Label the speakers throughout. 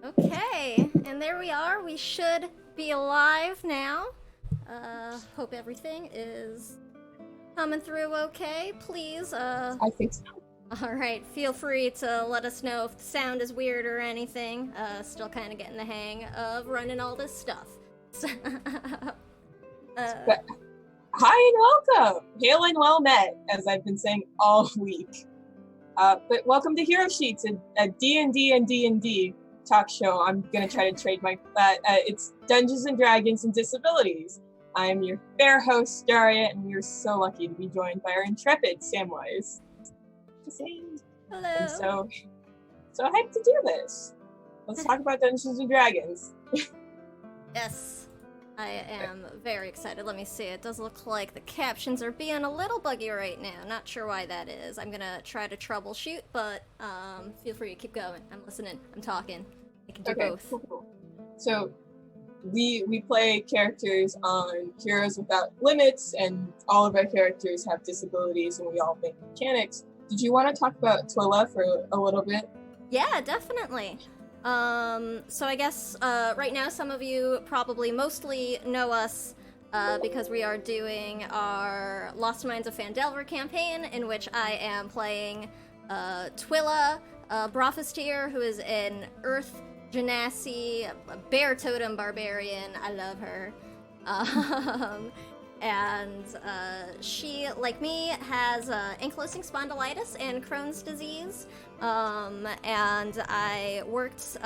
Speaker 1: Okay, and there we are. We should be alive now. Hope everything is coming through okay. Please,
Speaker 2: I think so.
Speaker 1: alright, feel free to let us know if the sound is weird or anything. Still kind of getting the hang of running all this stuff. uh,
Speaker 2: But hi and welcome. Hail and well met, as I've been saying all week. But welcome to Hero Sheets, a D&D and D&D talk show. I'm going to try to trademark that. It's Dungeons and Dragons and Disabilities. I'm your fair host, Daria, and we're so lucky to be joined by our intrepid Samwise.
Speaker 1: Hello.
Speaker 2: And so hyped to do this. Let's talk about Dungeons and Dragons.
Speaker 1: Yes, I am very excited. Let me see. It does look like the captions are being a little buggy right now. Not sure why that is. I'm gonna try to troubleshoot, but feel free to keep going. I'm listening. I'm talking. I can do both.
Speaker 2: Cool. So we play characters on Heroes Without Limits, and all of our characters have disabilities, and we all make mechanics. Did you want to talk about Twila for a little bit?
Speaker 1: Yeah, definitely. So I guess right now some of you probably mostly know us because we are doing our Lost Mines of Phandelver campaign, in which I am playing Twila, Brofistir, who is an Earth Genasi, a bear totem barbarian. I love her. And she, like me, has Ankylosing Spondylitis and Crohn's disease. And I worked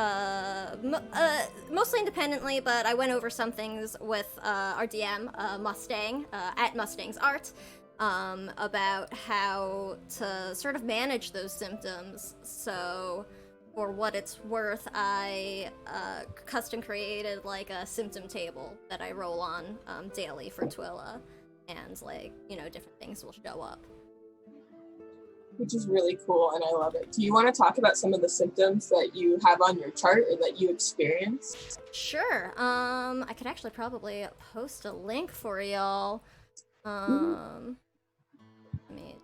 Speaker 1: mostly independently, but I went over some things with our DM, Mustang, at Mustang's Art, about how to sort of manage those symptoms. So, for what it's worth, I custom created like a symptom table that I roll on daily for Twila, and different things will show up.
Speaker 2: Which is really cool, and I love it. Do you want to talk about some of the symptoms that you have on your chart or that you experience?
Speaker 1: Sure. I could actually probably post a link for y'all. Let me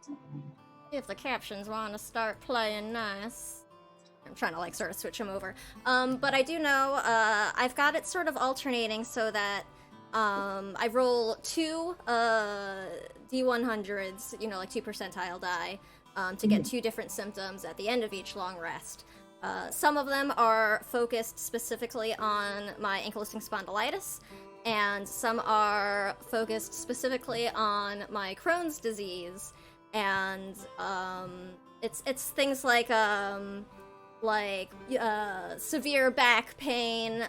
Speaker 1: see if the captions want to start playing nice. I'm trying to sort of switch them over. But I do know I've got it sort of alternating so that I roll two D100s, 2 percentile die, to get 2 different symptoms at the end of each long rest. Some of them are focused specifically on my ankylosing spondylitis, and some are focused specifically on my Crohn's disease, and it's things like severe back pain,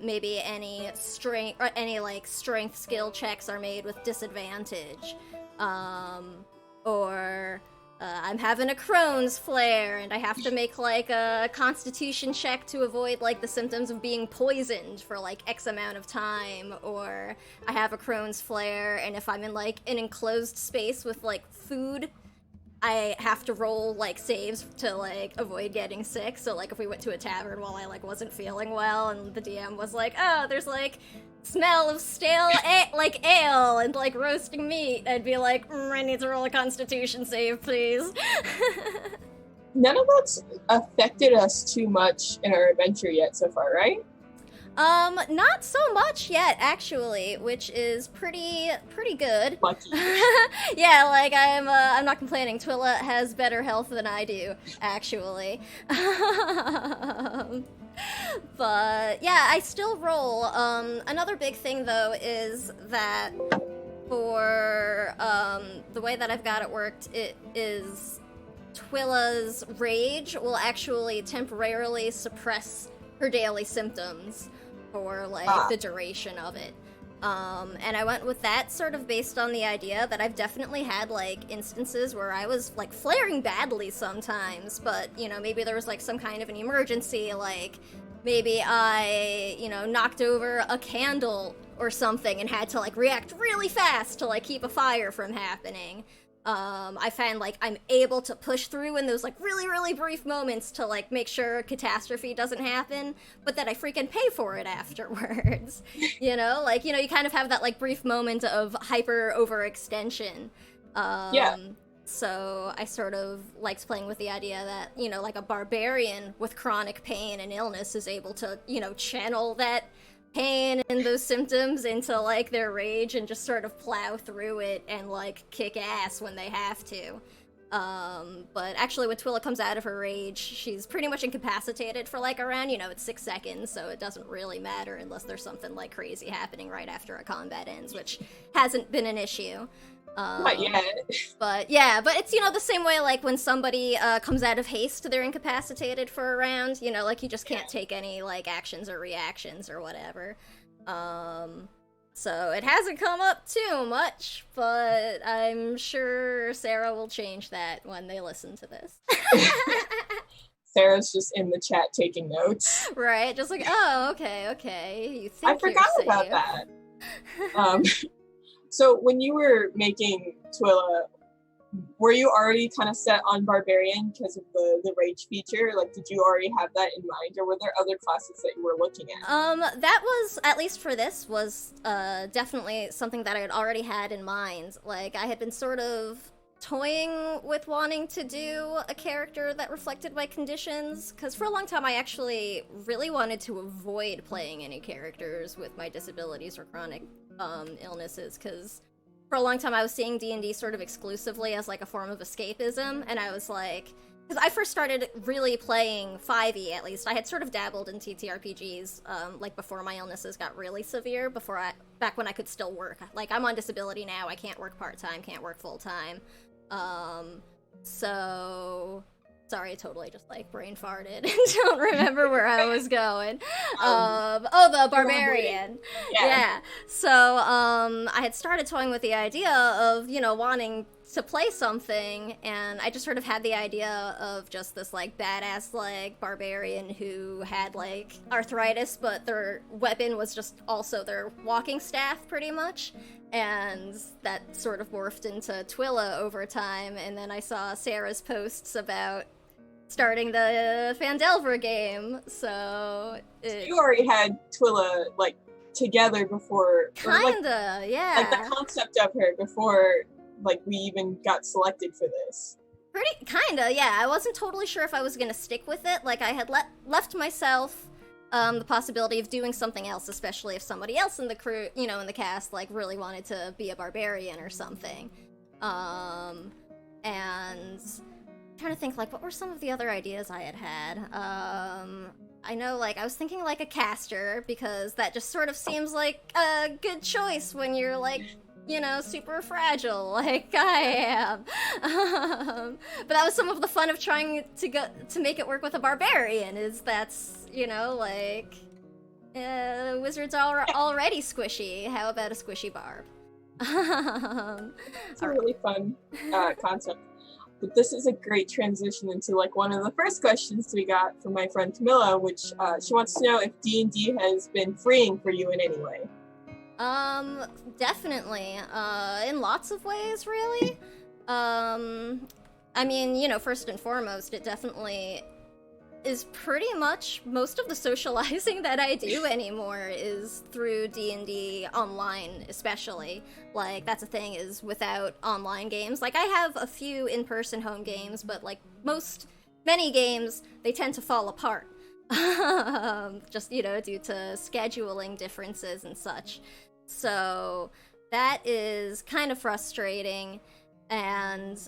Speaker 1: maybe any strength or any strength skill checks are made with disadvantage, or I'm having a Crohn's flare and I have to make a constitution check to avoid the symptoms of being poisoned for X amount of time, or I have a Crohn's flare and if I'm in an enclosed space with food, I have to roll saves to avoid getting sick. So if we went to a tavern while I wasn't feeling well and the DM was oh, there's smell of stale ale and roasting meat, I'd be I need to roll a constitution save, please.
Speaker 2: None of that's affected us too much in our adventure yet so far, right?
Speaker 1: Not so much yet, actually, which is pretty good.
Speaker 2: Lucky.
Speaker 1: Yeah, I'm not complaining. Twila has better health than I do, actually. But, yeah, I still roll. Another big thing, though, is that for, the way that I've got it worked, it is Twila's rage will actually temporarily suppress her daily symptoms for the duration of it. And I went with that sort of based on the idea that I've definitely had instances where I was flaring badly sometimes, but maybe there was some kind of an emergency, maybe I knocked over a candle or something and had to react really fast to keep a fire from happening. I find I'm able to push through in those really, really brief moments to make sure a catastrophe doesn't happen, but that I freaking pay for it afterwards. You kind of have that brief moment of hyper overextension.
Speaker 2: Yeah.
Speaker 1: So I sort of liked playing with the idea that, you know, like a barbarian with chronic pain and illness is able to, you know, channel that pain and those symptoms into like their rage and just sort of plow through it and like kick ass when they have to. But actually when Twila comes out of her rage, she's pretty much incapacitated for like around, you know, it's 6 seconds, so it doesn't really matter unless there's something like crazy happening right after a combat ends, which hasn't been an issue.
Speaker 2: Not yet.
Speaker 1: But yeah, but it's, you know, the same way like when somebody comes out of haste, they're incapacitated for a round, you know, like you just can't take any like actions or reactions or whatever. So it hasn't come up too much, but I'm sure Sarah will change that when they listen to this.
Speaker 2: Sarah's just in the chat taking notes.
Speaker 1: Right, just like, oh, okay, you think
Speaker 2: I forgot about that. So when you were making Twila, were you already kind of set on Barbarian because of the rage feature? Like, did you already have that in mind, or were there other classes that you were looking at?
Speaker 1: That was, at least for this, was definitely something that I had already had in mind. Like, I had been sort of toying with wanting to do a character that reflected my conditions, because for a long time I actually really wanted to avoid playing any characters with my disabilities or chronic illnesses, because for a long time I was seeing D&D sort of exclusively as like a form of escapism, and I was like, because I first started really playing 5e, at least. I had sort of dabbled in TTRPGs, like before my illnesses got really severe, back when I could still work. Like, I'm on disability now, I can't work part-time, can't work full-time. So... Sorry, I totally just, like, brain farted and don't remember where I was going. The Barbarian. Yeah. So, I had started toying with the idea of, you know, wanting to play something, and I just sort of had the idea of just this, like, badass, like, barbarian who had, like, arthritis, but their weapon was just also their walking staff, pretty much. And that sort of morphed into Twila over time, and then I saw Sarah's posts about starting the Phandelver game, so...
Speaker 2: You already had Twila, like, together before...
Speaker 1: Kinda,
Speaker 2: like,
Speaker 1: yeah.
Speaker 2: Like, the concept of her before, like, we even got selected for this.
Speaker 1: Kinda, yeah. I wasn't totally sure if I was gonna stick with it. Like, I had left myself the possibility of doing something else, especially if somebody else in the crew, you know, in the cast, like, really wanted to be a barbarian or something. And... I'm trying to think, like, what were some of the other ideas I had? I know, like, I was thinking, like, a caster, because that just sort of seems like a good choice when you're, like, you know, super fragile, like I am. But that was some of the fun of trying to make it work with a barbarian, is that's, you know, like, wizards are already squishy. How about a squishy barb?
Speaker 2: It's a really fun concept. But this is a great transition into like one of the first questions we got from my friend Camilla, which she wants to know if D&D has been freeing for you in any way.
Speaker 1: Definitely. In lots of ways, really. I mean, you know, first and foremost, it definitely is pretty much most of the socializing that I do anymore is through D&D online, especially. Like, that's the thing, is without online games. Like, I have a few in-person home games, but like many games, they tend to fall apart. Just, you know, due to scheduling differences and such. So that is kind of frustrating. And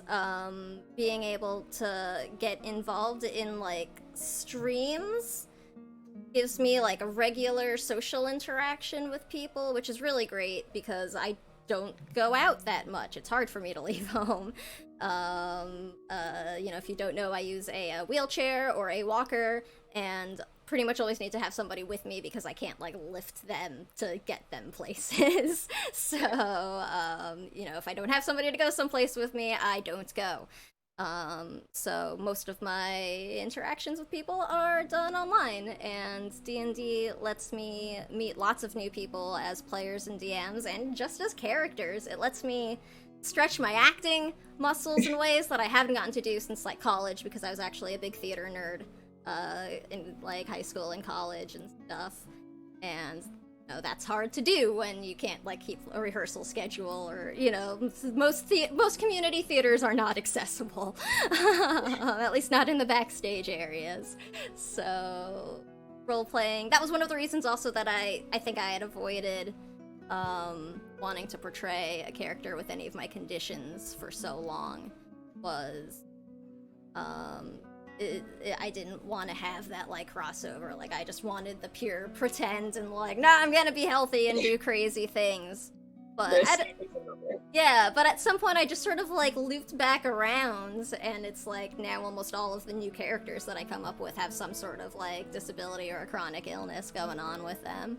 Speaker 1: being able to get involved in like streams gives me like a regular social interaction with people, which is really great because I don't go out that much. It's hard for me to leave home. You know, if you don't know, I use a wheelchair or a walker, and pretty much always need to have somebody with me because I can't like lift them to get them places. So, you know, if I don't have somebody to go someplace with me, I don't go. So most of my interactions with people are done online, and D&D lets me meet lots of new people as players and DMs, and just as characters. It lets me stretch my acting muscles in ways that I haven't gotten to do since like college, because I was actually a big theater nerd in like high school and college and stuff. And that's hard to do when you can't like keep a rehearsal schedule, or most community theaters are not accessible, at least not in the backstage areas. So role playing, that was one of the reasons also that I think I had avoided wanting to portray a character with any of my conditions for so long, was I didn't want to have that like crossover. Like I just wanted the pure pretend and like, nah, I'm gonna be healthy and do crazy things. But but at some point I just sort of like looped back around, and it's like now almost all of the new characters that I come up with have some sort of like disability or a chronic illness going on with them.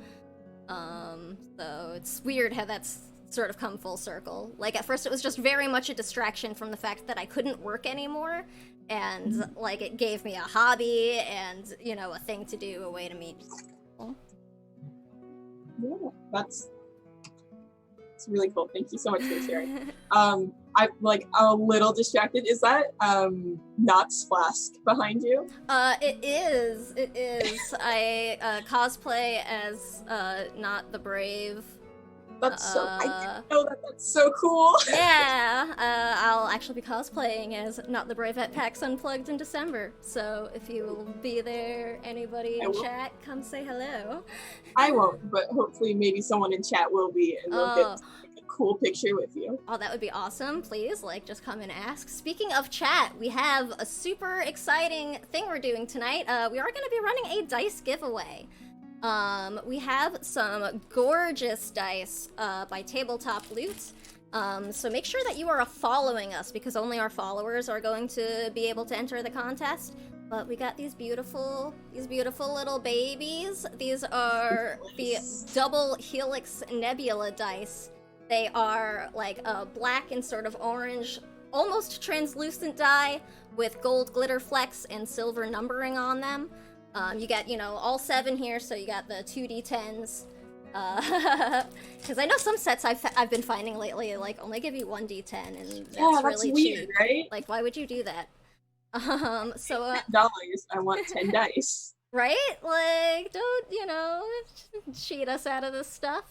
Speaker 1: So it's weird how that's sort of come full circle. Like at first it was just very much a distraction from the fact that I couldn't work anymore, and like it gave me a hobby and a thing to do, a way to meet people.
Speaker 2: Yeah, that's really cool. Thank you so much for sharing. I'm like a little distracted. Is that Knott's flask behind you?
Speaker 1: It is. I cosplay as Not the Brave.
Speaker 2: That's I didn't know that. That's so cool.
Speaker 1: Yeah, I'll actually be cosplaying as Not the Brave at PAX Unplugged in December. So if you will be there, anybody in chat, come say hello.
Speaker 2: I won't, but hopefully maybe someone in chat will be, and they'll get a cool picture with you.
Speaker 1: Oh, that would be awesome. Please, just come and ask. Speaking of chat, we have a super exciting thing we're doing tonight. We are going to be running a dice giveaway. We have some gorgeous dice by Tabletop Loot. So make sure that you are following us, because only our followers are going to be able to enter the contest. But we got these beautiful little babies. These are the Double Helix Nebula dice. They are like a black and sort of orange, almost translucent die with gold glitter flecks and silver numbering on them. You get, all 7 here, so you got the 2d10s. Because I know some sets I've been finding lately, like, only give you 1d10, and that's really
Speaker 2: weird,
Speaker 1: cheap.
Speaker 2: Right?
Speaker 1: Like, why would you do that? So,
Speaker 2: $10, I want 10 dice.
Speaker 1: Right? Like, don't, cheat us out of this stuff.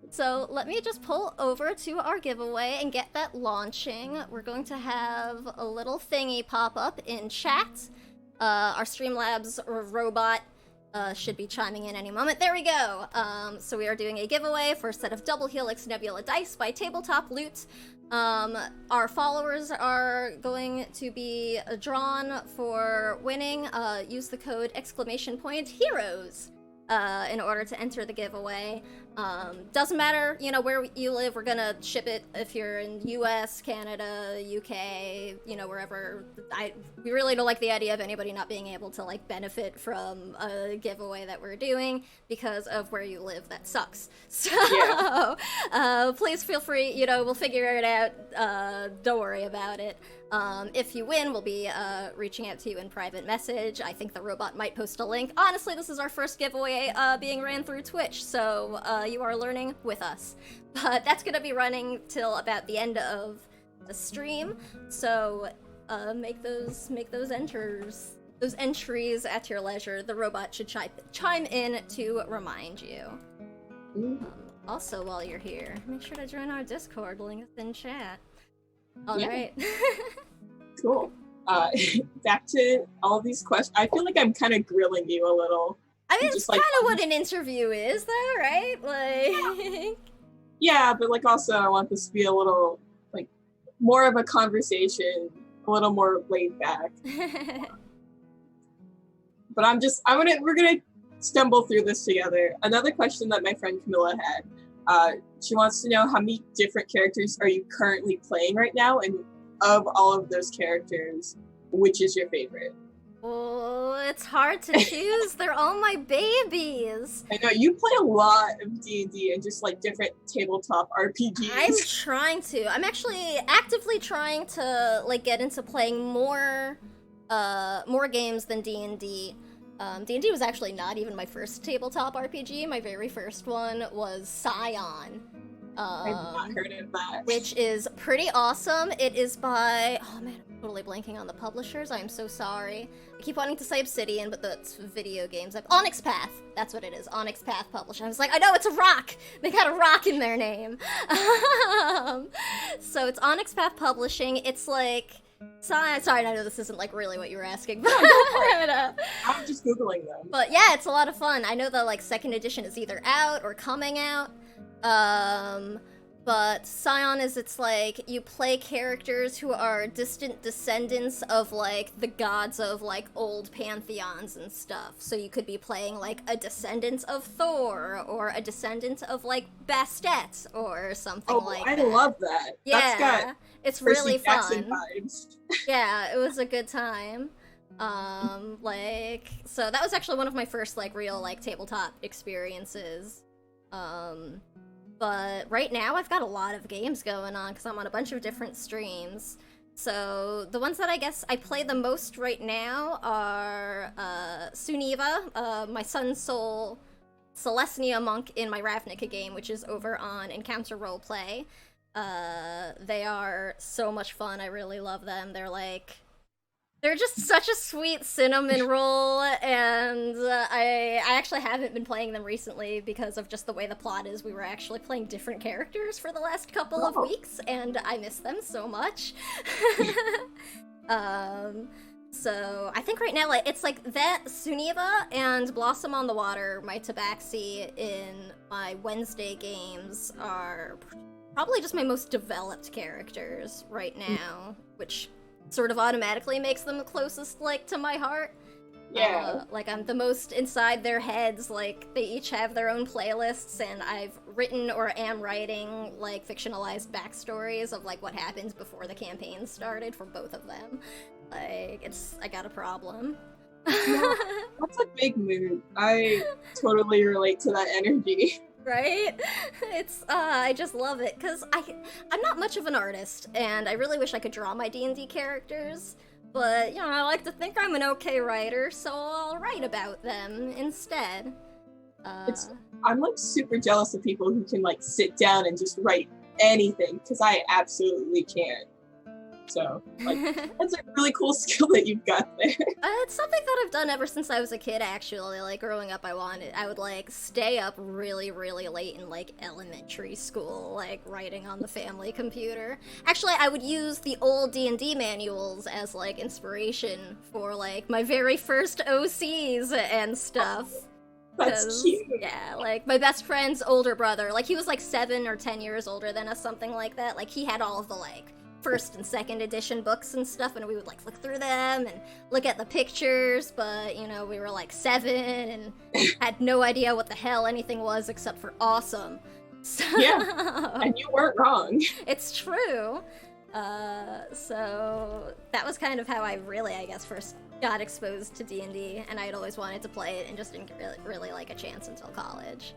Speaker 1: So let me just pull over to our giveaway and get that launching. We're going to have a little thingy pop up in chat. Our Streamlabs robot should be chiming in any moment. There we go! So we are doing a giveaway for a set of Double Helix Nebula dice by Tabletop Loot. Our followers are going to be drawn for winning. Use the code !HEROES in order to enter the giveaway. Doesn't matter, where you live. We're gonna ship it if you're in US, Canada, UK, wherever. We really don't like the idea of anybody not being able to, benefit from a giveaway that we're doing because of where you live. That sucks. So, please feel free, we'll figure it out. Don't worry about it. If you win, we'll be reaching out to you in private message. I think the robot might post a link. Honestly, this is our first giveaway being ran through Twitch, so you are learning with us. But that's going to be running till about the end of the stream, so make those entries at your leisure. The robot should chime in to remind you. Also, while you're here, make sure to join our Discord. Link is in chat. All right.
Speaker 2: Cool. Back to all these questions. I feel like I'm kind of grilling you a little.
Speaker 1: I mean, it's kind of what an interview is, though, right? Like.
Speaker 2: Yeah, but also I want this to be a little more of a conversation, a little more laid back. But we're gonna stumble through this together. Another question that my friend Camilla had. She wants to know how many different characters are you currently playing right now, and of all of those characters, which is your favorite?
Speaker 1: Oh, it's hard to choose. They're all my babies.
Speaker 2: I know, you play a lot of D&D and just different tabletop RPGs.
Speaker 1: I'm trying to. I'm actually actively trying to get into playing more games than D&D. D&D was actually not even my first tabletop RPG. My very first one was Scion.
Speaker 2: I've not heard of that.
Speaker 1: Which is pretty awesome. It is by, oh man, I'm totally blanking on the publishers. I am so sorry. I keep wanting to say Obsidian, but that's video games. Onyx Path. That's what it is. Onyx Path Publishing. I was like, I know, it's a rock. They got a rock in their name. So it's Onyx Path Publishing. It's like, sorry, I know this isn't like really what you were asking, but
Speaker 2: I'm just Googling them.
Speaker 1: But yeah, it's a lot of fun. I know the like second edition is either out or coming out. But Scion is, it's like, you play characters who are distant descendants of, like, the gods of, like, old pantheons and stuff. So you could be playing, like, a descendant of Thor, or a descendant of, like, Bastet, or something like that.
Speaker 2: I love that.
Speaker 1: Yeah,
Speaker 2: that's got
Speaker 1: it's really
Speaker 2: Jackson
Speaker 1: fun.
Speaker 2: Vibes.
Speaker 1: Yeah, it was a good time. Like, so that was actually one of my first, like, real, like, tabletop experiences. But right now I've got a lot of games going on because I'm on a bunch of different streams. So the ones that I guess I play the most right now are Suniva, my Sun Soul Celestia monk in my Ravnica game, which is over on Encounter Roleplay. They are so much fun. I really love them. They're just such a sweet cinnamon roll, and I actually haven't been playing them recently because of just the way the plot is. We were actually playing different characters for the last couple of weeks, and I miss them so much. So I think right now, like, it's like that, Suniva and Blossom on the Water, my tabaxi in my Wednesday games, are probably just my most developed characters right now, which sort of automatically makes them the closest, like, to my heart.
Speaker 2: Yeah.
Speaker 1: Like, I'm the most inside their heads. Like, they each have their own playlists, and I've written or am writing, like, fictionalized backstories of, like, what happened before the campaign started for both of them. Like, I got a problem.
Speaker 2: That's a big mood. I totally relate to that energy.
Speaker 1: Right? It's, I just love it, because I'm not much of an artist, and I really wish I could draw my D&D characters, but, you know, I like to think I'm an okay writer, so I'll write about them instead.
Speaker 2: I'm, like, super jealous of people who can, like, sit down and just write anything, because I absolutely can't. So, like, that's a really cool skill that you've got there.
Speaker 1: It's something that I've done ever since I was a kid, actually. Like, growing up, I would, like, stay up really, really late in, like, elementary school, like, writing on the family computer. Actually, I would use the old D&D manuals as, like, inspiration for, like, my very first OCs and stuff.
Speaker 2: That's cute.
Speaker 1: Yeah, like, my best friend's older brother, like, he was, like, 7 or 10 years older than us, something like that. Like, he had all of the, like, first and second edition books and stuff, and we would, like, look through them and look at the pictures, but, you know, we were, like, 7 and had no idea what the hell anything was except for awesome. So,
Speaker 2: yeah, and you weren't wrong.
Speaker 1: It's true. So that was kind of how I really, I guess, first got exposed to D&D, and I'd always wanted to play it and just didn't really like a chance until college.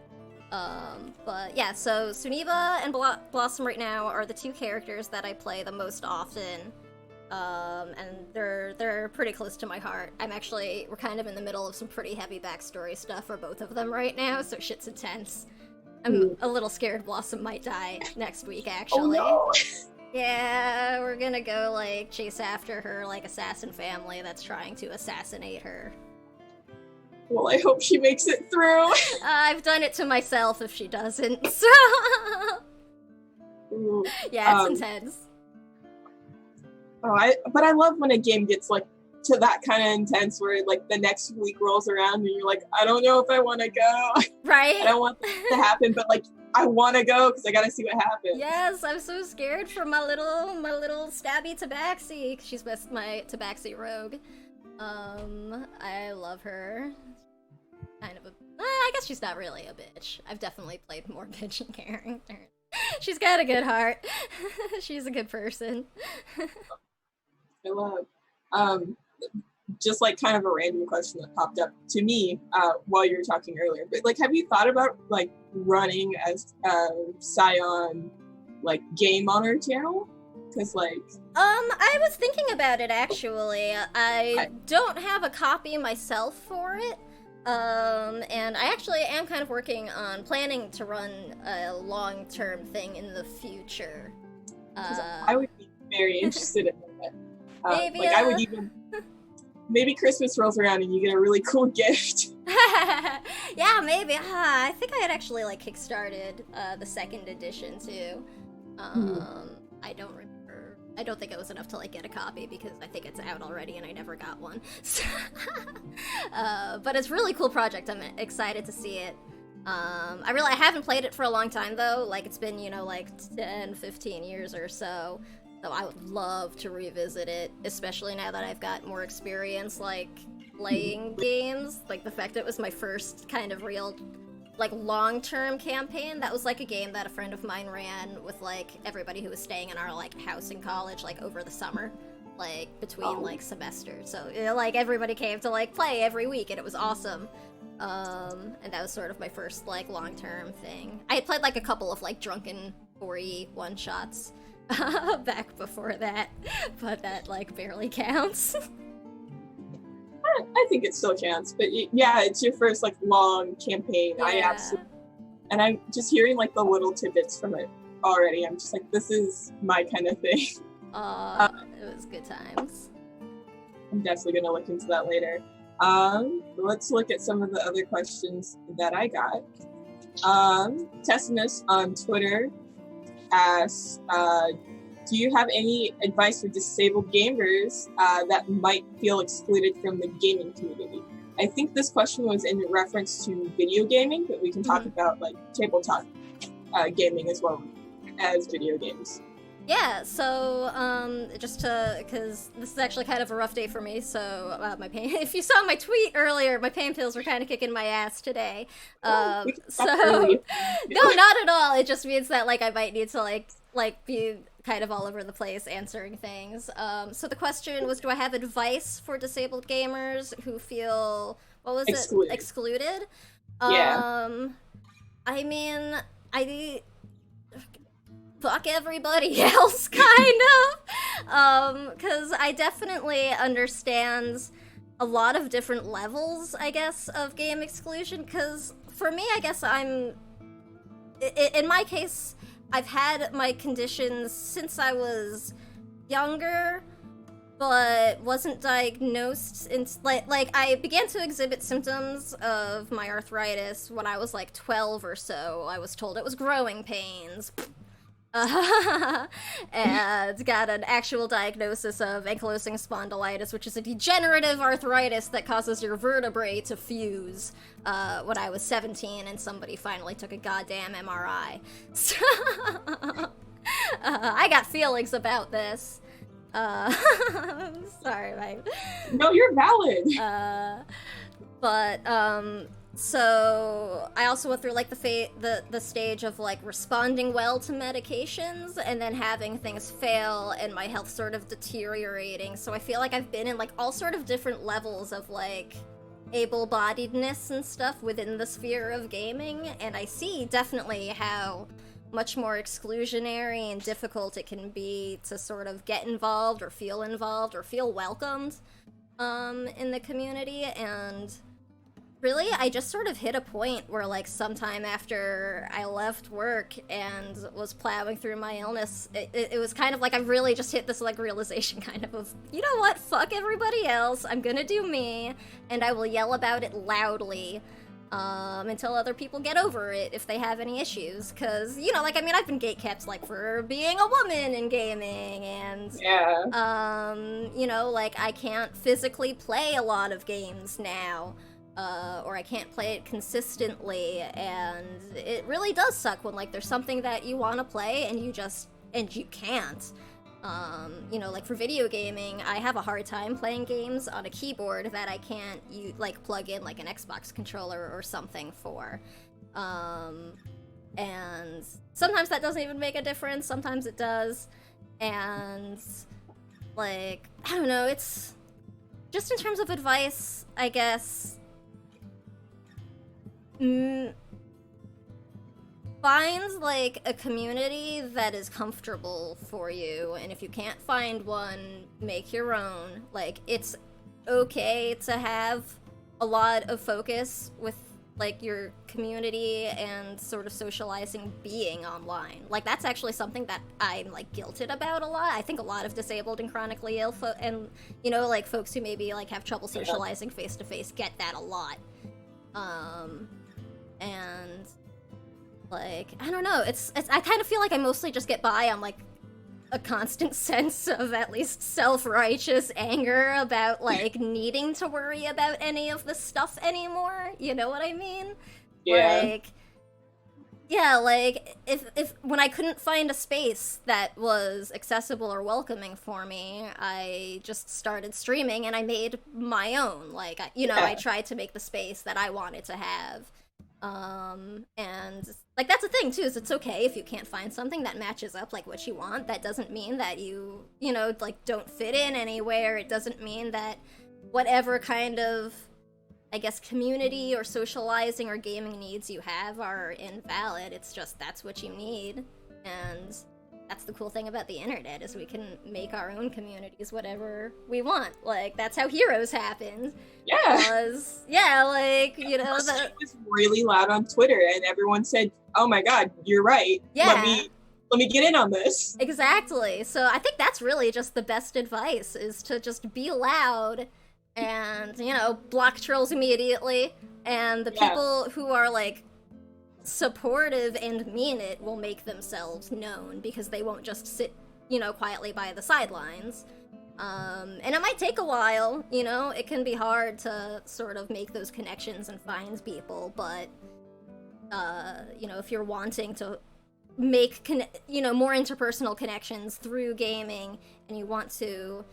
Speaker 1: But yeah, so Suniva and Blossom right now are the two characters that I play the most often, and they're pretty close to my heart. We're kind of in the middle of some pretty heavy backstory stuff for both of them right now, so shit's intense. I'm a little scared Blossom might die next week, actually.
Speaker 2: Oh, no.
Speaker 1: Yeah, we're gonna go, like, chase after her, like, assassin family that's trying to assassinate her.
Speaker 2: Well, I hope she makes it through.
Speaker 1: I've done it to myself if she doesn't, so...
Speaker 2: Ooh,
Speaker 1: yeah, it's intense.
Speaker 2: But I love when a game gets, like, to that kind of intense where, like, the next week rolls around and you're like, I don't know if I want to go.
Speaker 1: Right?
Speaker 2: I don't want this to happen, but, like, I want to go because I gotta see what happens.
Speaker 1: Yes, I'm so scared for my little stabby tabaxi. She's my tabaxi rogue. I love her. Kind of I guess she's not really a bitch. I've definitely played more bitchy characters. She's got a good heart. She's a good person.
Speaker 2: I love. Just, like, kind of a random question that popped up to me while you were talking earlier. But, like, have you thought about, like, running as Scion, like, game on her channel? Because, like...
Speaker 1: I was thinking about it, actually. I don't have a copy myself for it, And I actually am kind of working on planning to run a long-term thing in the future.
Speaker 2: 'Cause I would be very interested in that.
Speaker 1: Maybe,
Speaker 2: like I would even maybe Christmas rolls around and you get a really cool gift.
Speaker 1: yeah, maybe. I think I had actually like kickstarted the second edition too. I don't remember. I don't think it was enough to like get a copy because I think it's out already and I never got one. But it's a really cool project. I'm excited to see it. I haven't played it for a long time though. Like it's been, like 10, 15 years or so. So I would love to revisit it, especially now that I've got more experience like playing games. Like the fact that it was my first kind of real like long-term campaign. That was like a game that a friend of mine ran with like everybody who was staying in our like house in college like over the summer, like between like semesters. So like everybody came to like play every week and it was awesome. And that was sort of my first like long-term thing. I had played like a couple of like drunken 4E one-shots back before that, but that like barely counts.
Speaker 2: I think it still counts, but yeah, it's your first like long campaign.
Speaker 1: Yeah.
Speaker 2: I absolutely, and I'm just hearing like the little tidbits from it already. I'm just like, this is my kind of thing.
Speaker 1: It was good times.
Speaker 2: I'm definitely gonna look into that later. Let's look at some of the other questions that I got. Tessimus on Twitter asks, do you have any advice for disabled gamers that might feel excluded from the gaming community? I think this question was in reference to video gaming, but we can talk about like tabletop gaming as well as video games.
Speaker 1: Yeah, so, because this is actually kind of a rough day for me, so, my pain, if you saw my tweet earlier, my pain pills were kind of kicking my ass today. No, not at all, it just means that, like, I might need to, like, be kind of all over the place answering things. So the question was, do I have advice for disabled gamers who feel, excluded?
Speaker 2: Yeah.
Speaker 1: I mean, fuck everybody else, kind of. Because I definitely understand a lot of different levels, I guess, of game exclusion. Because for me, I guess in my case, I've had my conditions since I was younger, but wasn't diagnosed like I began to exhibit symptoms of my arthritis when I was like 12 or so. I was told it was growing pains. And got an actual diagnosis of ankylosing spondylitis, which is a degenerative arthritis that causes your vertebrae to fuse, when I was 17, and somebody finally took a goddamn MRI. So, I got feelings about this. Sorry, Mike.
Speaker 2: No, you're valid.
Speaker 1: So I also went through like the stage of like responding well to medications and then having things fail and my health sort of deteriorating. So I feel like I've been in like all sort of different levels of like able-bodiedness and stuff within the sphere of gaming, and I see definitely how much more exclusionary and difficult it can be to sort of get involved or feel welcomed in the community. And really, I just sort of hit a point where, like, sometime after I left work and was plowing through my illness, it was kind of like I really just hit this, like, realization kind of, you know what, fuck everybody else, I'm gonna do me, and I will yell about it loudly until other people get over it if they have any issues. Because, you know, like, I mean, I've been gatekept, like, for being a woman in gaming, and, you know, like, I can't physically play a lot of games now. Or I can't play it consistently, and it really does suck when, like, there's something that you want to play and you can't. You know, like, for video gaming, I have a hard time playing games on a keyboard that I can't, plug in, like, an Xbox controller or something for. And sometimes that doesn't even make a difference, sometimes it does, and, like, I don't know, it's just in terms of advice, I guess. Find, like, a community that is comfortable for you, and if you can't find one, make your own. Like, it's okay to have a lot of focus with like your community and sort of socializing being online. Like that's actually something that I'm like guilted about a lot. I think a lot of disabled and chronically ill and like folks who maybe like have trouble socializing face to face get that a lot. And like I don't know, it's I kind of feel like I mostly just get by on like a constant sense of at least self-righteous anger about like needing to worry about any of this stuff anymore. You know what I mean?
Speaker 2: Yeah.
Speaker 1: Like, yeah, like if when I couldn't find a space that was accessible or welcoming for me, I just started streaming and I made my own. Like, I tried to make the space that I wanted to have. And like that's the thing too, is it's okay if you can't find something that matches up like what you want. That doesn't mean that you like don't fit in anywhere. It doesn't mean that whatever kind of, I guess, community or socializing or gaming needs you have are invalid. It's just that's what you need. And that's the cool thing about the internet, is we can make our own communities whatever we want. Like that's how Heroes happened.
Speaker 2: Yeah.
Speaker 1: Like,
Speaker 2: it was really loud on Twitter and everyone said, "Oh my god, you're right.
Speaker 1: Yeah.
Speaker 2: Let me get in on this."
Speaker 1: Exactly. So I think that's really just the best advice, is to just be loud and, block trolls immediately. And the people who are like supportive and mean it will make themselves known, because they won't just sit, quietly by the sidelines. And it might take a while, it can be hard to sort of make those connections and find people, but, if you're wanting to make, more interpersonal connections through gaming, and you want to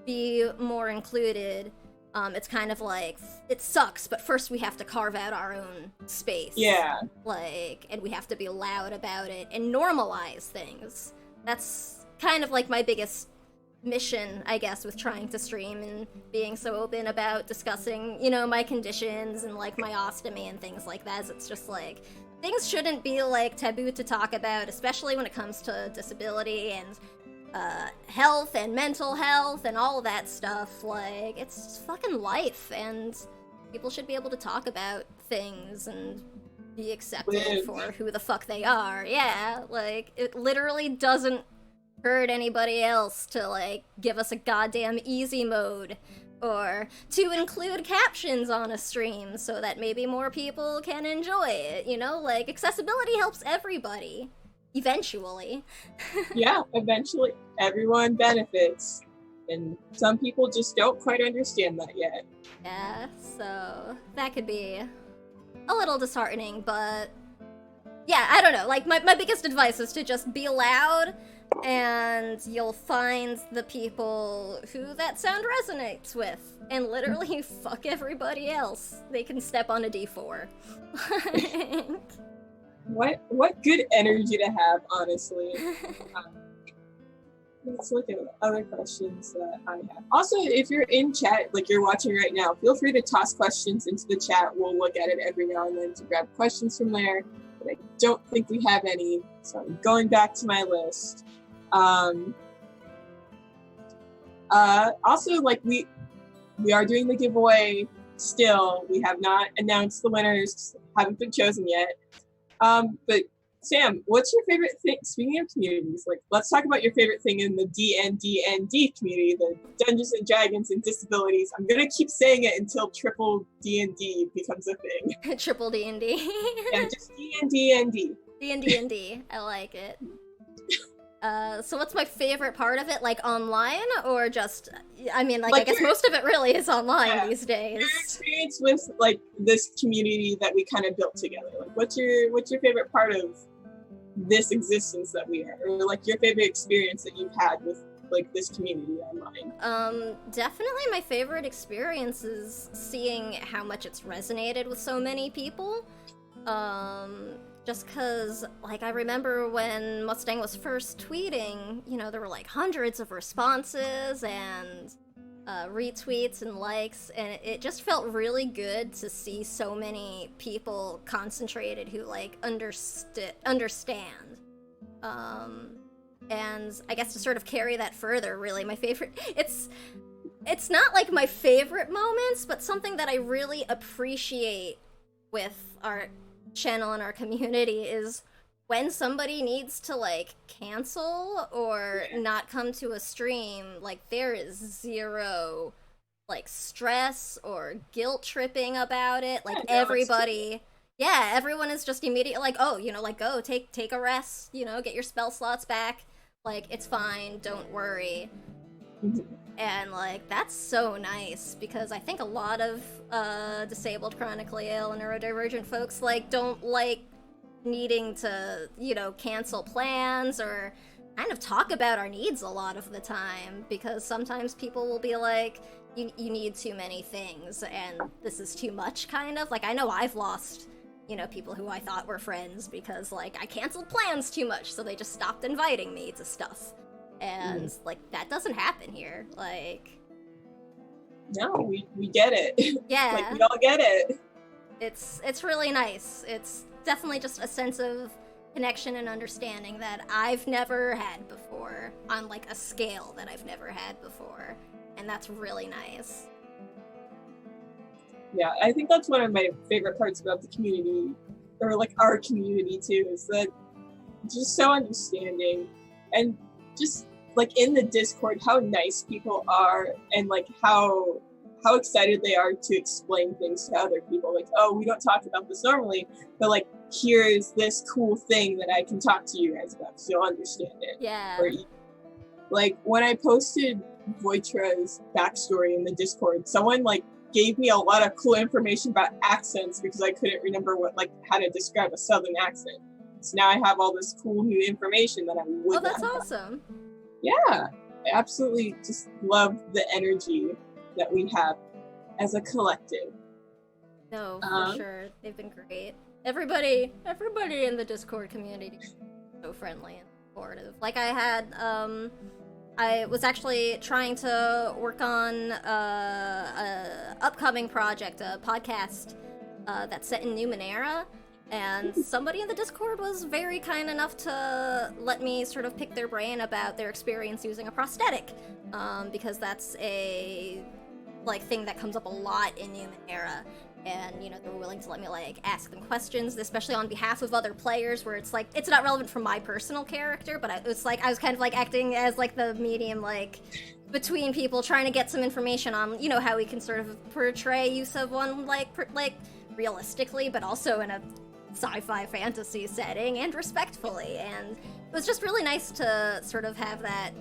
Speaker 1: be more included, it's kind of like, it sucks, but first we have to carve out our own space.
Speaker 2: Yeah.
Speaker 1: Like, and we have to be loud about it and normalize things. That's kind of like my biggest mission, I guess, with trying to stream and being so open about discussing, my conditions and like my ostomy and things like that. It's just like, things shouldn't be like taboo to talk about, especially when it comes to disability and health and mental health and all that stuff. Like, it's fucking life, and people should be able to talk about things and be accepted for who the fuck they are. Yeah, like, it literally doesn't hurt anybody else to, like, give us a goddamn easy mode, or to include captions on a stream so that maybe more people can enjoy it, Like, accessibility helps everybody. Eventually.
Speaker 2: Yeah, eventually. Everyone benefits. And some people just don't quite understand that yet.
Speaker 1: Yeah, so that could be a little disheartening, but yeah, I don't know. Like, my biggest advice is to just be loud, and you'll find the people who that sound resonates with, and literally fuck everybody else. They can step on a D4.
Speaker 2: What good energy to have, honestly. Let's look at other questions that I have. Also, if you're in chat, like you're watching right now, feel free to toss questions into the chat. We'll look at it every now and then to grab questions from there. But I don't think we have any, so I'm going back to my list. Also, like we are doing the giveaway still. We have not announced the winners, haven't been chosen yet. But Sam, what's your favorite thing? Speaking of communities, like, let's talk about your favorite thing in the D&D community, the Dungeons and Dragons and Disabilities. I'm gonna keep saying it until triple D&D becomes a thing.
Speaker 1: Triple D&D.
Speaker 2: Yeah, just D&D.
Speaker 1: D&D. I like it. So what's my favorite part of it? Like, online, or just, I mean, like I guess most of it really is online these days.
Speaker 2: Your experience with, like, this community that we kind of built together. Like, what's your favorite part of this existence that we are? Or, like, your favorite experience that you've had with, like, this community online?
Speaker 1: Definitely my favorite experience is seeing how much it's resonated with so many people. Just because, like, I remember when Mustang was first tweeting, there were, like, hundreds of responses and retweets and likes, and it just felt really good to see so many people concentrated who, like, understand. And I guess to sort of carry that further, really, my favorite, it's not like my favorite moments, but something that I really appreciate with our channel and our community is when somebody needs to like cancel or not come to a stream, like there is zero like stress or guilt tripping about it. Like everybody, yeah, everyone is just immediately like, oh, you know, like go take a rest, you know, get your spell slots back. Like it's fine, don't worry. And like that's so nice because I think a lot of disabled, chronically ill, and neurodivergent folks like don't like needing to, you know, cancel plans or kind of talk about our needs a lot of the time because sometimes people will be like, you need too many things and this is too much, kind of. Like I know I've lost, you know, people who I thought were friends because like I canceled plans too much, so they just stopped inviting me to stuff. And like that doesn't happen here. Like
Speaker 2: no, we get it.
Speaker 1: Yeah.
Speaker 2: Like we all get it.
Speaker 1: It's really nice. It's definitely just a sense of connection and understanding that I've never had before on like a scale that I've never had before. And that's really nice.
Speaker 2: Yeah, I think that's one of my favorite parts about the community, or like our community too, is that just so understanding and just like in the Discord, how nice people are and like how excited they are to explain things to other people. Like, oh, we don't talk about this normally, but like here's this cool thing that I can talk to you guys about, so you'll understand it.
Speaker 1: Yeah.
Speaker 2: Or, like when I posted Voitra's backstory in the Discord, someone like gave me a lot of cool information about accents because I couldn't remember how to describe a southern accent. So now I have all this cool new information that I would.
Speaker 1: Oh, that's awesome.
Speaker 2: Yeah, I absolutely just love the energy that we have as a collective.
Speaker 1: No, for sure. They've been great. Everybody in the Discord community is so friendly and supportive. Like I was actually trying to work on a upcoming project, a podcast that's set in Numenera, and somebody in the Discord was very kind enough to let me sort of pick their brain about their experience using a prosthetic, because that's a like thing that comes up a lot in Numenera. And, you know, they were willing to let me, like, ask them questions, especially on behalf of other players, where it's, like, it's not relevant for my personal character, but I was kind of, like, acting as, like, the medium, like, between people, trying to get some information on, you know, how we can sort of portray use of one, like, realistically, but also in a sci-fi fantasy setting, and respectfully. And it was just really nice to sort of have that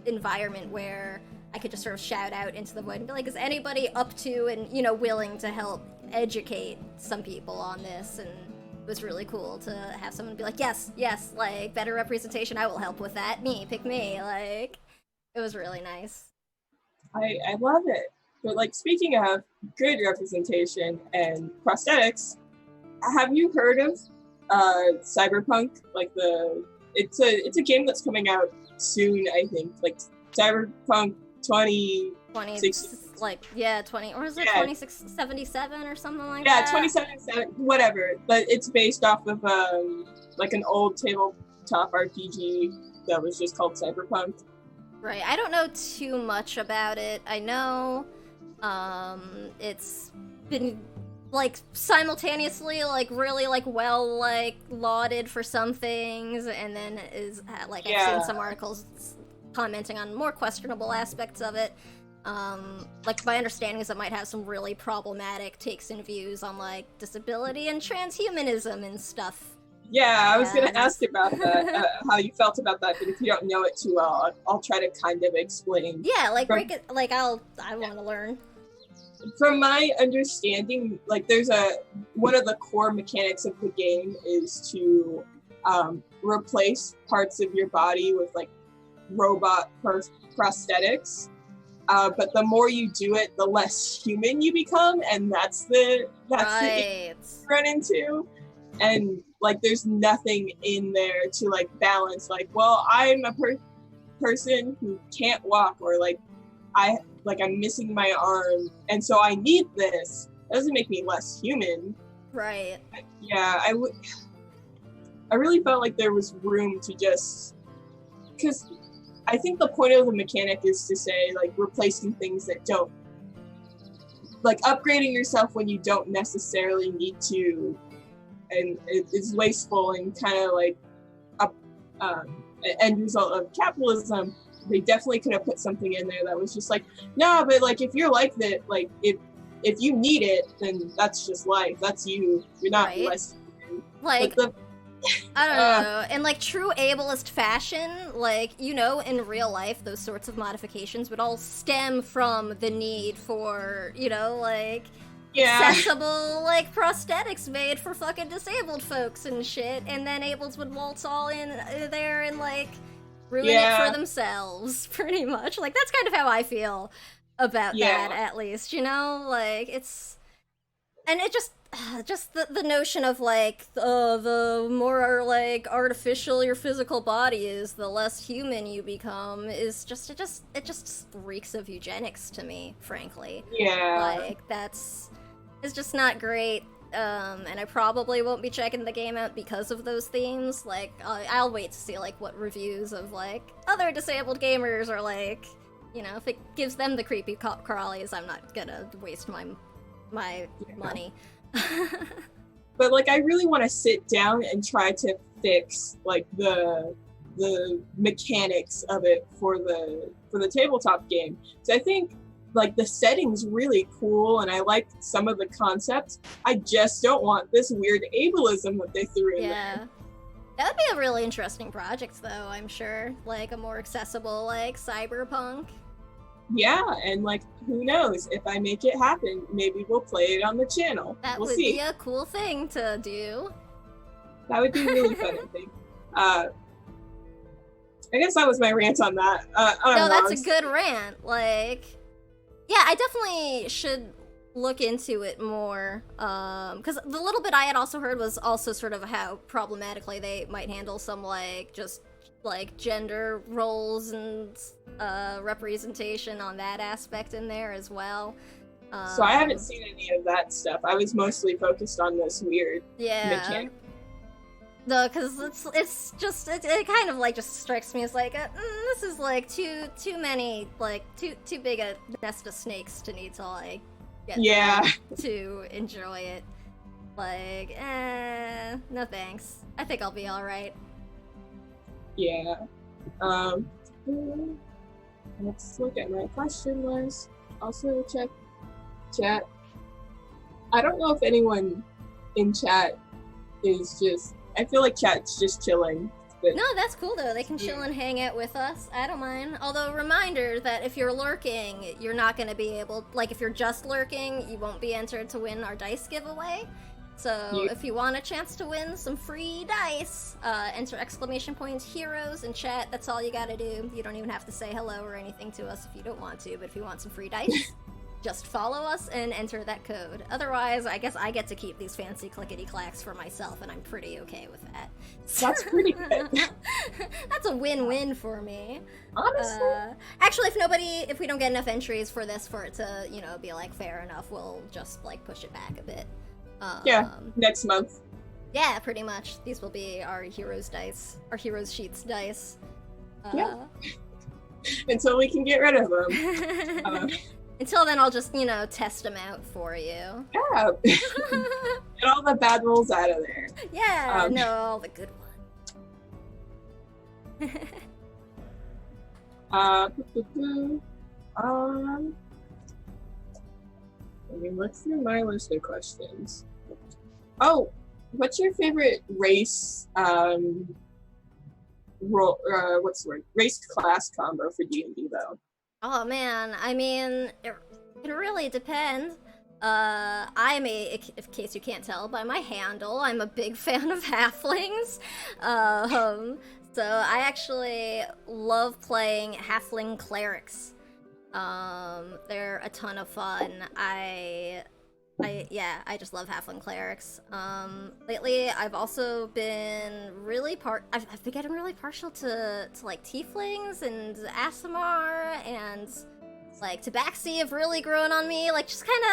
Speaker 1: environment where I could just sort of shout out into the void and be like, is anybody up to and, you know, willing to help educate some people on this? And it was really cool to have someone be like, yes, like, better representation, I will help with that. Pick me. Like, it was really nice.
Speaker 2: I love it. But, like, speaking of good representation and prosthetics, have you heard of Cyberpunk? Like, it's a game that's coming out soon, I think. Like, Cyberpunk 20, like, yeah, 20, or is it 2677 or something like that? Yeah, 2077, whatever. But it's based off of, like, an old tabletop RPG that was just called Cyberpunk.
Speaker 1: Right, I don't know too much about it. I know, it's been, like, simultaneously, like, really, like, well, like, lauded for some things, and then is, like, I've seen some articles commenting on more questionable aspects of it. Like, my understanding is it might have some really problematic takes and views on, like, disability and transhumanism and stuff.
Speaker 2: Yeah, I was gonna ask about that, how you felt about that, but if you don't know it too well, I'll try to kind of explain. Yeah, like, break it, like, I want to learn. From my understanding, like, there's one of the core mechanics of the game is to replace parts of your body with, like, robot prosthetics, but the more you do it, the less human you become, and that's the issue you run into. And like, there's nothing in there to like balance. Like, well, I'm a person who can't walk, or like I'm missing my arm, and so I need this. That doesn't make me less human. Right. Yeah, I really felt like there was room to just, because I think the point of the mechanic is to say, like, replacing things that don't, like, upgrading yourself when you don't necessarily need to, and it's wasteful and kind of like an end result of capitalism. They definitely could have put something in there that was just like, no, but like if you're like that, like if you need it, then that's just life. That's you. You're not
Speaker 1: Right.
Speaker 2: less.
Speaker 1: Like, I don't know. In like true ableist fashion, like, you know, in real life, those sorts of modifications would all stem from the need for, you know, like, accessible, like, prosthetics made for fucking disabled folks and shit, and then ables would waltz all in there and, like, ruin it for themselves, pretty much. Like, that's kind of how I feel about that, at least, you know? Like, it's... And it just the notion of, like, the more, like, artificial your physical body is, the less human you become, is just, it just reeks of eugenics to me, frankly.
Speaker 2: Yeah.
Speaker 1: Like, it's just not great. And I probably won't be checking the game out because of those themes. Like, I'll wait to see, like, what reviews of, like, other disabled gamers are like. You know, if it gives them the creepy crawlies, I'm not gonna waste my money.
Speaker 2: But, like, I really want to sit down and try to fix, like, the mechanics of it for the tabletop game. So I think, like, the setting's really cool, and I like some of the concepts. I just don't want this weird ableism that they threw in there.
Speaker 1: That would be a really interesting project, though, I'm sure. Like, a more accessible, like, cyberpunk.
Speaker 2: Yeah, and, like, who knows? If I make it happen, maybe we'll play it on the channel.
Speaker 1: That
Speaker 2: we'll
Speaker 1: would
Speaker 2: see.
Speaker 1: be a cool thing to do.
Speaker 2: That would be really fun, I think. I guess that was my rant on that.
Speaker 1: No, that's a good rant. Like... Yeah, I definitely should look into it more, because the little bit I had also heard was also sort of how problematically they might handle some, like, just, like, gender roles and representation on that aspect in there as well.
Speaker 2: So I haven't seen any of that stuff. I was mostly focused on this weird mechanic.
Speaker 1: No, because it kind of, like, just strikes me as, like, this is, like, too many, like, too big a nest of snakes to need to, like, get to enjoy it. Like, no thanks. I think I'll be alright.
Speaker 2: Yeah. Let's look at my question list. Also check chat. I don't know if anyone in chat is just... I feel like chat's just chilling. But...
Speaker 1: No, that's cool though. They can chill and hang out with us. I don't mind. Although, reminder that if you're lurking, you're not going to be able... Like, if you're just lurking, you won't be entered to win our dice giveaway. So, if you want a chance to win some free dice, enter !heroes in chat. That's all you gotta do. You don't even have to say hello or anything to us if you don't want to, but if you want some free dice... Just follow us and enter that code. Otherwise, I guess I get to keep these fancy clickety-clacks for myself, and I'm pretty okay with that.
Speaker 2: That's pretty good.
Speaker 1: That's a win-win for me.
Speaker 2: Honestly.
Speaker 1: Actually, if we don't get enough entries for this for it to, you know, be, like, fair enough, we'll just, like, push it back a bit.
Speaker 2: Next month.
Speaker 1: Yeah, pretty much. These will be our heroes dice. Our heroes sheets dice.
Speaker 2: Until we can get rid of them.
Speaker 1: Until then, I'll just, you know, test them out for you.
Speaker 2: Yeah. Get all the bad rolls out of there.
Speaker 1: Yeah, no, all the good ones.
Speaker 2: Let me look through my list of questions. Oh, what's your favorite race, what's the word? Race class combo for D&D, though?
Speaker 1: Oh man, I mean, it really depends. In case you can't tell by my handle, I'm a big fan of halflings. So I actually love playing halfling clerics. They're a ton of fun. I just love halfling clerics. Lately I've also been I've been getting really partial to like tieflings and Aasimar, and like Tabaxi have really grown on me. Like, just kind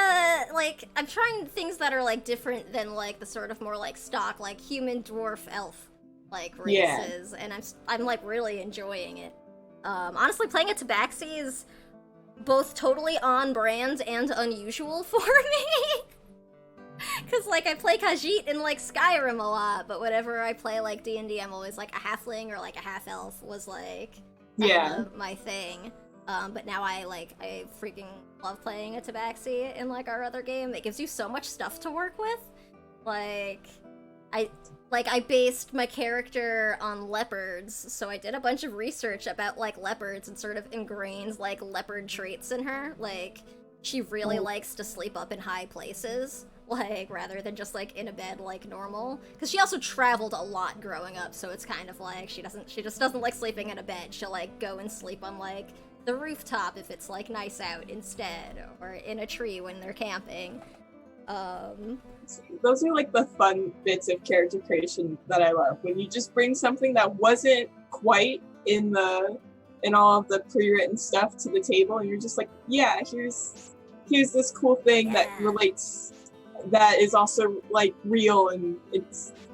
Speaker 1: of like I'm trying things that are like different than like the sort of more like stock like human, dwarf, elf like races, and I'm like really enjoying it. Honestly, playing a tabaxi is both totally on brand and unusual for me. Cause like I play Khajiit in like Skyrim a lot, but whenever I play like D&D, I'm always like a halfling or like a half elf was like my thing. But now I freaking love playing a tabaxi in like our other game. It gives you so much stuff to work with. I based my character on leopards, so I did a bunch of research about like leopards and sort of ingrained like leopard traits in her. Like she really likes to sleep up in high places, like rather than just like in a bed like normal. Because she also traveled a lot growing up, so it's kind of like she just doesn't like sleeping in a bed. She'll like go and sleep on like the rooftop if it's like nice out instead, or in a tree when they're camping.
Speaker 2: Those are like the fun bits of character creation that I love. When you just bring something that wasn't quite in all of the pre-written stuff to the table, and you're just like, yeah, here's this cool thing that relates, that is also like real, and it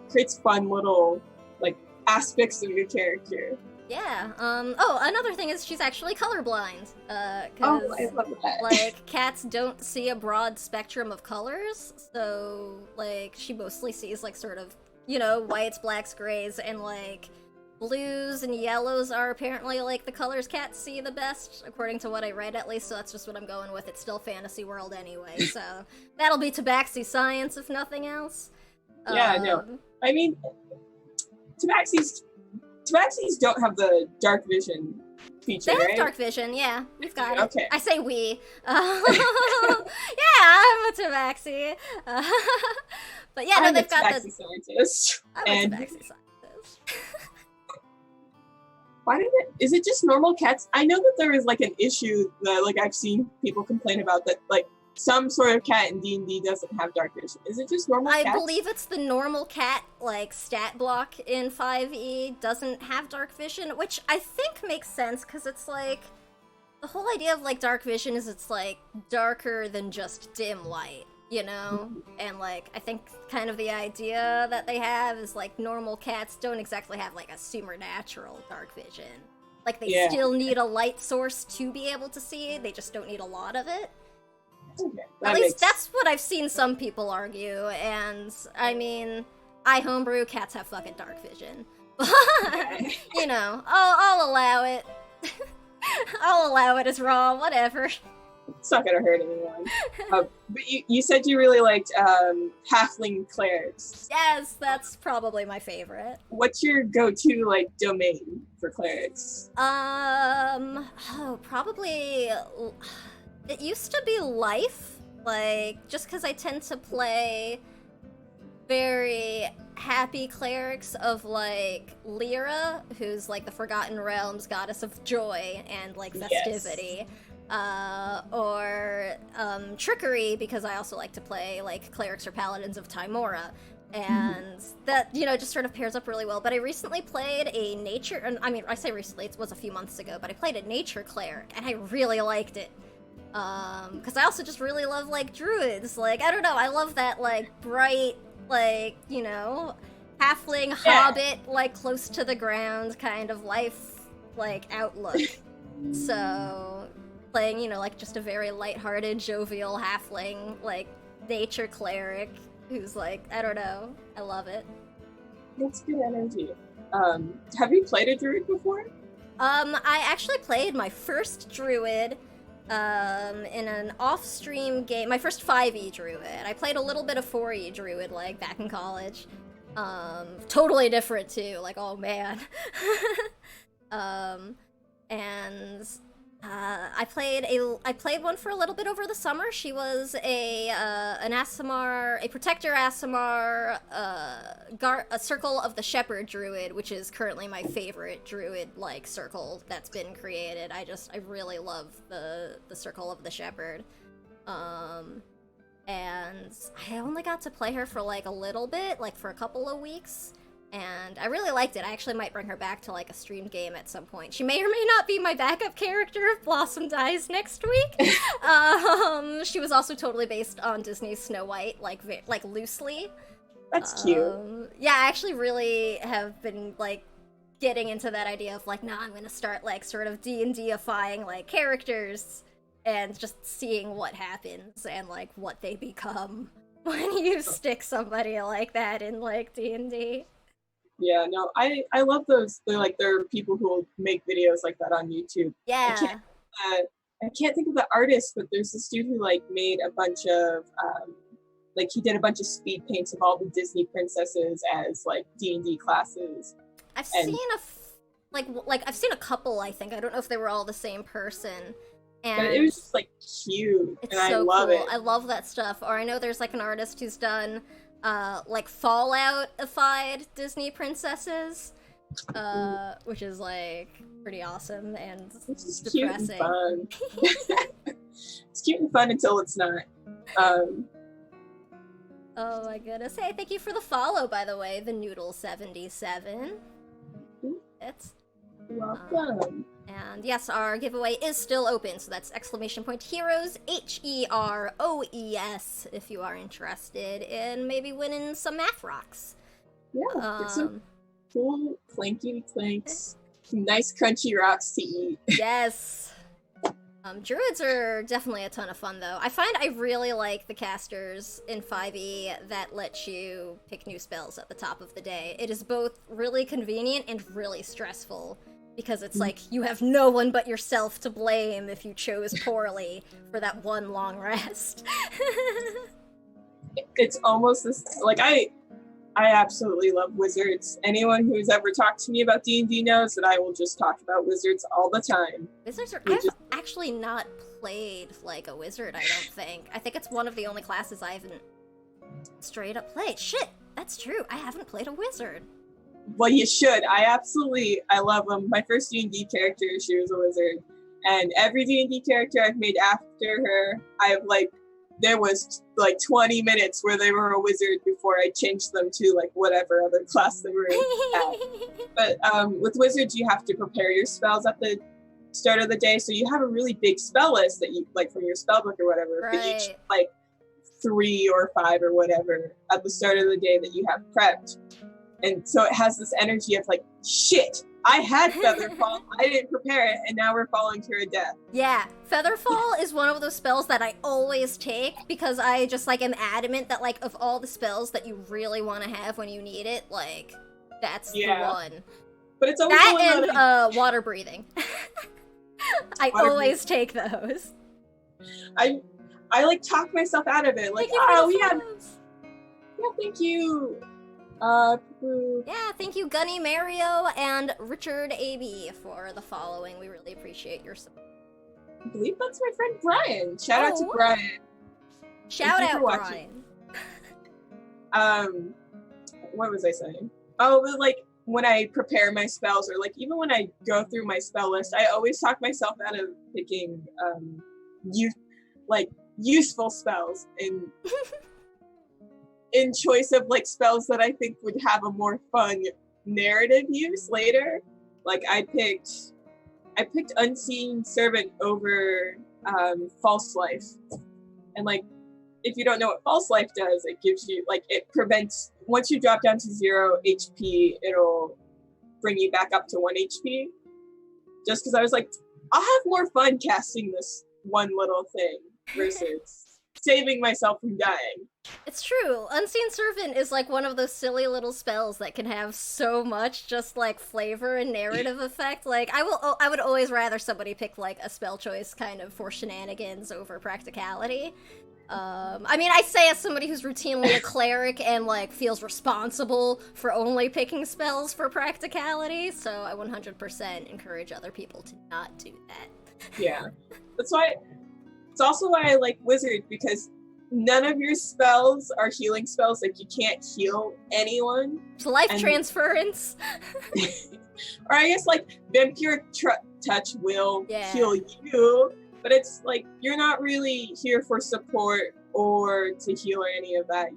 Speaker 2: creates fun little like aspects of your character.
Speaker 1: Yeah. Another thing is she's actually colorblind.
Speaker 2: I love that.
Speaker 1: Like, cats don't see a broad spectrum of colors, so, like, she mostly sees, like, sort of, you know, whites, blacks, grays, and, like, blues and yellows are apparently, like, the colors cats see the best, according to what I read, at least, so that's just what I'm going with. It's still fantasy world anyway, so that'll be tabaxi science, if nothing else.
Speaker 2: Yeah, no. I mean, Tabaxis don't have the dark vision feature,
Speaker 1: They have
Speaker 2: right?
Speaker 1: dark vision, yeah. We've got it.
Speaker 2: Okay.
Speaker 1: I say we. Yeah, I'm a tabaxi. But yeah, no, they've got the...
Speaker 2: scientist.
Speaker 1: I'm a tabaxi scientist.
Speaker 2: Is it just normal cats? I know that there is like an issue that like I've seen people complain about, that like some sort of cat in D&D doesn't have dark vision. Is it just normal cats?
Speaker 1: I believe it's the normal cat, like, stat block in 5e doesn't have dark vision, which I think makes sense, because it's, like, the whole idea of, like, dark vision is it's, like, darker than just dim light, you know? And, like, I think kind of the idea that they have is, like, normal cats don't exactly have, like, a supernatural dark vision. Like, they still need a light source to be able to see, they just don't need a lot of it.
Speaker 2: Okay,
Speaker 1: at least that's what I've seen some people argue, and I mean, I homebrew, cats have fucking dark vision. But, you know, I'll allow it. I'll allow it as raw, whatever.
Speaker 2: It's not gonna hurt anyone. But you said you really liked halfling clerics.
Speaker 1: Yes, that's probably my favorite.
Speaker 2: What's your go-to like domain for clerics?
Speaker 1: Probably... It used to be life, like, just because I tend to play very happy clerics of, like, Lyra, who's, like, the Forgotten Realms goddess of joy and, like, festivity. Or trickery, because I also like to play, like, clerics or paladins of Tymora. And that, you know, just sort of pairs up really well. But I recently played a nature... I mean, I say recently, it was a few months ago, but I played a nature cleric, and I really liked it. Because I also just really love, like, druids. Like, I don't know, I love that, like, bright, like, you know, halfling, hobbit, like, close to the ground kind of life, like, outlook. So, playing, you know, like, just a very lighthearted, jovial halfling, like, nature cleric, who's, like, I don't know, I love it.
Speaker 2: That's good energy. Have you played a druid before?
Speaker 1: I actually played my first druid, in an off-stream game, my first 5e druid. I played a little bit of 4e druid, like, back in college. Totally different, too, like, oh man. I played one for a little bit over the summer. She was an Aasimar, a Protector Aasimar, a Circle of the Shepherd druid, which is currently my favorite druid-like circle that's been created. I really love the Circle of the Shepherd. And I only got to play her for, like, a little bit, like, for a couple of weeks. And I really liked it. I actually might bring her back to, like, a streamed game at some point. She may or may not be my backup character if Blossom dies next week. She was also totally based on Disney's Snow White, like loosely.
Speaker 2: That's cute.
Speaker 1: Yeah, I actually really have been, like, getting into that idea of like, nah, I'm gonna start like sort of D&D-ifying like characters and just seeing what happens and like what they become when you stick somebody like that in like D&D.
Speaker 2: Yeah, no, I love those. There are people who will make videos like that on YouTube.
Speaker 1: Yeah.
Speaker 2: I can't think of the artist, but there's this dude who like made a bunch of like he did a bunch of speed paints of all the Disney princesses as like D&D classes.
Speaker 1: I've seen I've seen a couple, I think. I don't know if they were all the same person. And
Speaker 2: but it was just like cute, and
Speaker 1: so
Speaker 2: I love
Speaker 1: cool.
Speaker 2: it.
Speaker 1: I love that stuff. Or I know there's like an artist who's done like Fallout-ified Disney princesses, which is like pretty awesome and
Speaker 2: It's
Speaker 1: depressing.
Speaker 2: Cute and fun. It's cute and fun until it's not.
Speaker 1: Oh my goodness. Hey, thank you for the follow, by the way, the Noodle77. It's
Speaker 2: welcome.
Speaker 1: and yes, our giveaway is still open, so that's !Heroes, HEROES, if you are interested in maybe winning some math rocks.
Speaker 2: Yeah, get some cool clanky clanks, some nice crunchy rocks to eat.
Speaker 1: Yes. Druids are definitely a ton of fun, though. I find I really like the casters in 5e that let you pick new spells at the top of the day. It is both really convenient and really stressful, because it's like, you have no one but yourself to blame if you chose poorly for that one long rest.
Speaker 2: It's almost this, like, I absolutely love wizards. Anyone who's ever talked to me about D&D knows that I will just talk about wizards all the time.
Speaker 1: Wizards are... I've actually not played, like, a wizard, I don't think. I think it's one of the only classes I haven't straight up played. Shit! That's true. I haven't played a wizard.
Speaker 2: Well, you should. I love them. My first D&D character, she was a wizard. And every D&D character I've made after her, there was like 20 minutes where they were a wizard before I changed them to like whatever other class they were at. But with wizards, you have to prepare your spells at the start of the day. So you have a really big spell list that you like from your spell book or whatever.
Speaker 1: Right.
Speaker 2: But each like 3 or 5 or whatever at the start of the day that you have prepped. And so it has this energy of like, shit, I had Featherfall, I didn't prepare it, and now we're falling to our death.
Speaker 1: Yeah, Featherfall is one of those spells that I always take because I just like am adamant that like of all the spells that you really want to have when you need it, like that's the one.
Speaker 2: But it's always
Speaker 1: that and water breathing. I always take those.
Speaker 2: I like talk myself out of it. Like, yeah, thank you.
Speaker 1: Yeah, thank you, Gunny Mario and Richard AB for the following. We really appreciate your support.
Speaker 2: I believe that's my friend Brian. Shout out to Brian.
Speaker 1: Shout out, Brian.
Speaker 2: What was I saying? Oh, like when I prepare my spells, or like even when I go through my spell list, I always talk myself out of picking useful spells in choice of like spells that I think would have a more fun narrative use later. Like I picked Unseen Servant over False Life. And like if you don't know what False Life does, it gives you like, it prevents, once you drop down to 0 HP, it'll bring you back up to 1 HP. Just because I was like, I'll have more fun casting this one little thing versus saving myself from dying.
Speaker 1: It's true. Unseen Servant is like one of those silly little spells that can have so much just like flavor and narrative effect. Like I would always rather somebody pick like a spell choice kind of for shenanigans over practicality. I mean, I say as somebody who's routinely a cleric and like feels responsible for only picking spells for practicality, so I 100% encourage other people to not do that.
Speaker 2: Yeah. It's also why I like Wizard, because none of your spells are healing spells. Like, you can't heal anyone.
Speaker 1: It's life transference.
Speaker 2: Or I guess, like, Vampiric Touch will heal you, but it's like, you're not really here for support or to heal or any of that.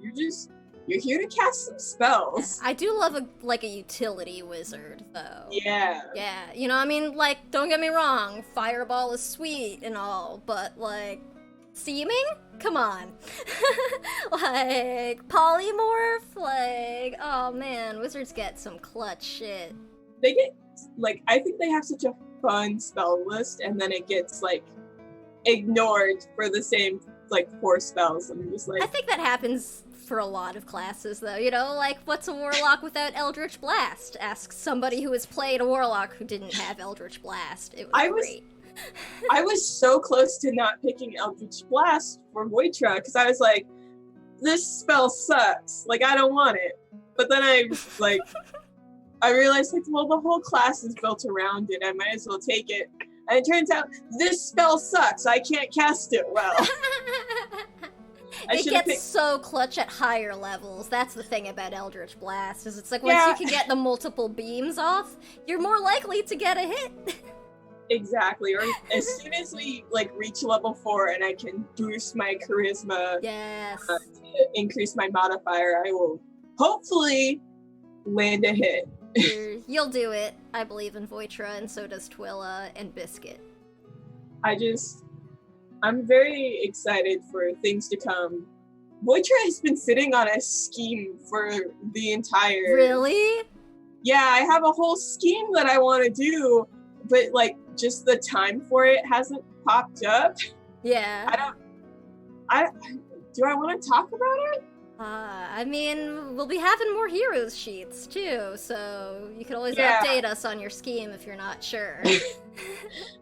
Speaker 2: You're here to cast some spells.
Speaker 1: I do love a utility wizard, though.
Speaker 2: Yeah.
Speaker 1: Yeah, you know, I mean, like, don't get me wrong, Fireball is sweet and all, but, like, Seeming? Come on. Like, Polymorph? Like, oh man, wizards get some clutch shit.
Speaker 2: they get like, I think they have such a fun spell list, and then it gets like ignored for the same like 4 spells. I'm just like,
Speaker 1: I think that happens for a lot of classes, though. You know, like, what's a warlock without Eldritch Blast? Ask somebody who has played a warlock who didn't have Eldritch Blast. It was great.
Speaker 2: I was so close to not picking Eldritch Blast for Voitra, because I was like, this spell sucks. Like, I don't want it. But then I realized, like, well, the whole class is built around it. I might as well take it. And it turns out, this spell sucks. I can't cast it well.
Speaker 1: It gets so clutch at higher levels. That's the thing about Eldritch Blast, is it's like, once you can get the multiple beams off, you're more likely to get a hit.
Speaker 2: Exactly. Or as soon as we, like, reach level 4 and I can boost my charisma, to increase my modifier, I will hopefully land a hit.
Speaker 1: You'll do it. I believe in Voitra, and so does Twilla and Biscuit. I'm very excited for things to come. Voitra has been sitting on a scheme for the entire... Really?
Speaker 2: Yeah, I have a whole scheme that I want to do, but, like, just the time for it hasn't popped up.
Speaker 1: Yeah.
Speaker 2: Do I want to talk about it?
Speaker 1: I mean, we'll be having more heroes sheets too, so you can always update us on your scheme if you're not sure.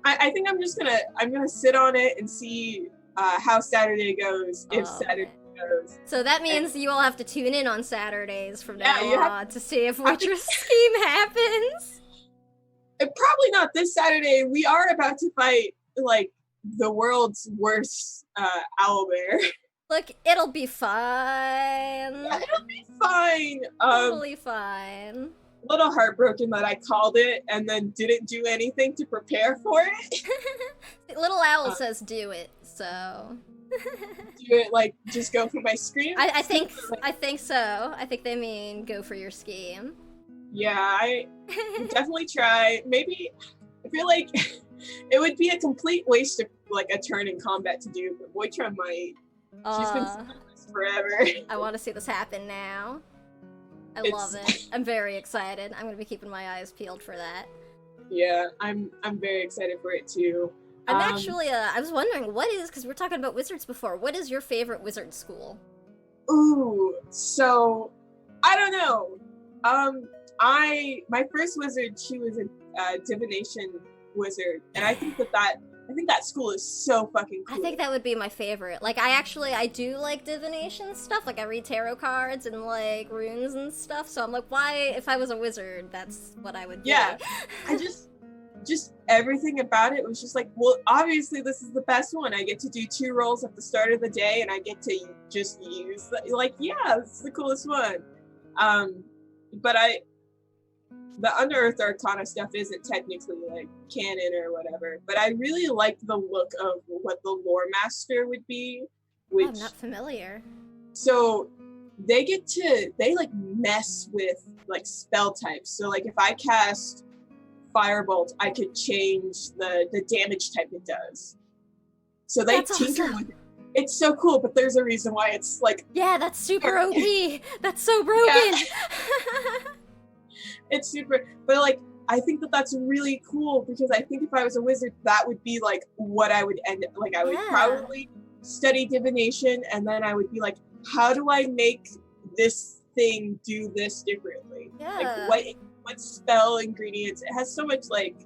Speaker 2: I think I'm gonna sit on it and see how Saturday goes, if Saturday goes.
Speaker 1: So that means you all have to tune in on Saturdays from now on to see if Witcher's scheme happens.
Speaker 2: Probably not this Saturday. We are about to fight, like, the world's worst owlbear.
Speaker 1: Look, it'll be fine.
Speaker 2: Yeah, it'll be fine.
Speaker 1: Totally fine.
Speaker 2: A little heartbroken that I called it and then didn't do anything to prepare for it.
Speaker 1: Little Owl says do it, so...
Speaker 2: Do it, like, just go for my scream?
Speaker 1: I think so. I think they mean go for your scheme.
Speaker 2: Yeah, I definitely try. Maybe, I feel like it would be a complete waste of, like, a turn in combat to do, but Voitra might. She's been saying this forever.
Speaker 1: I want to see this happen now. I love it. I'm very excited. I'm going to be keeping my eyes peeled for that.
Speaker 2: Yeah, I'm very excited for it too.
Speaker 1: I'm actually, I was wondering, because we were talking about wizards before, what is your favorite wizard school?
Speaker 2: Ooh, so, I don't know. My first wizard, she was a divination wizard, and I think that school is so fucking cool.
Speaker 1: I think that would be my favorite. Like, I do like divination stuff. Like, I read tarot cards and, like, runes and stuff. So I'm like, why, if I was a wizard, that's what I would do.
Speaker 2: Yeah. I just everything about it was just like, well, obviously this is the best one. I get to do 2 rolls at the start of the day, and I get to just use, like, yeah, this is the coolest one. But the Under-Earth Arcana stuff isn't technically, like, canon or whatever, but I really like the look of what the Lore Master would be, which...
Speaker 1: I'm not familiar.
Speaker 2: So, they like, mess with, like, spell types. So, like, if I cast Firebolt, I could change the damage type it does. So they tinker with it. It's so cool, but there's a reason why it's, like...
Speaker 1: Yeah, that's super OP! That's so broken! Yeah.
Speaker 2: It's super, but, like, I think that's really cool, because I think if I was a wizard, that would be, like, what I would end, like, I would probably study divination, and then I would be like, how do I make this thing do this differently?
Speaker 1: Yeah.
Speaker 2: Like, what spell ingredients? It has so much, like,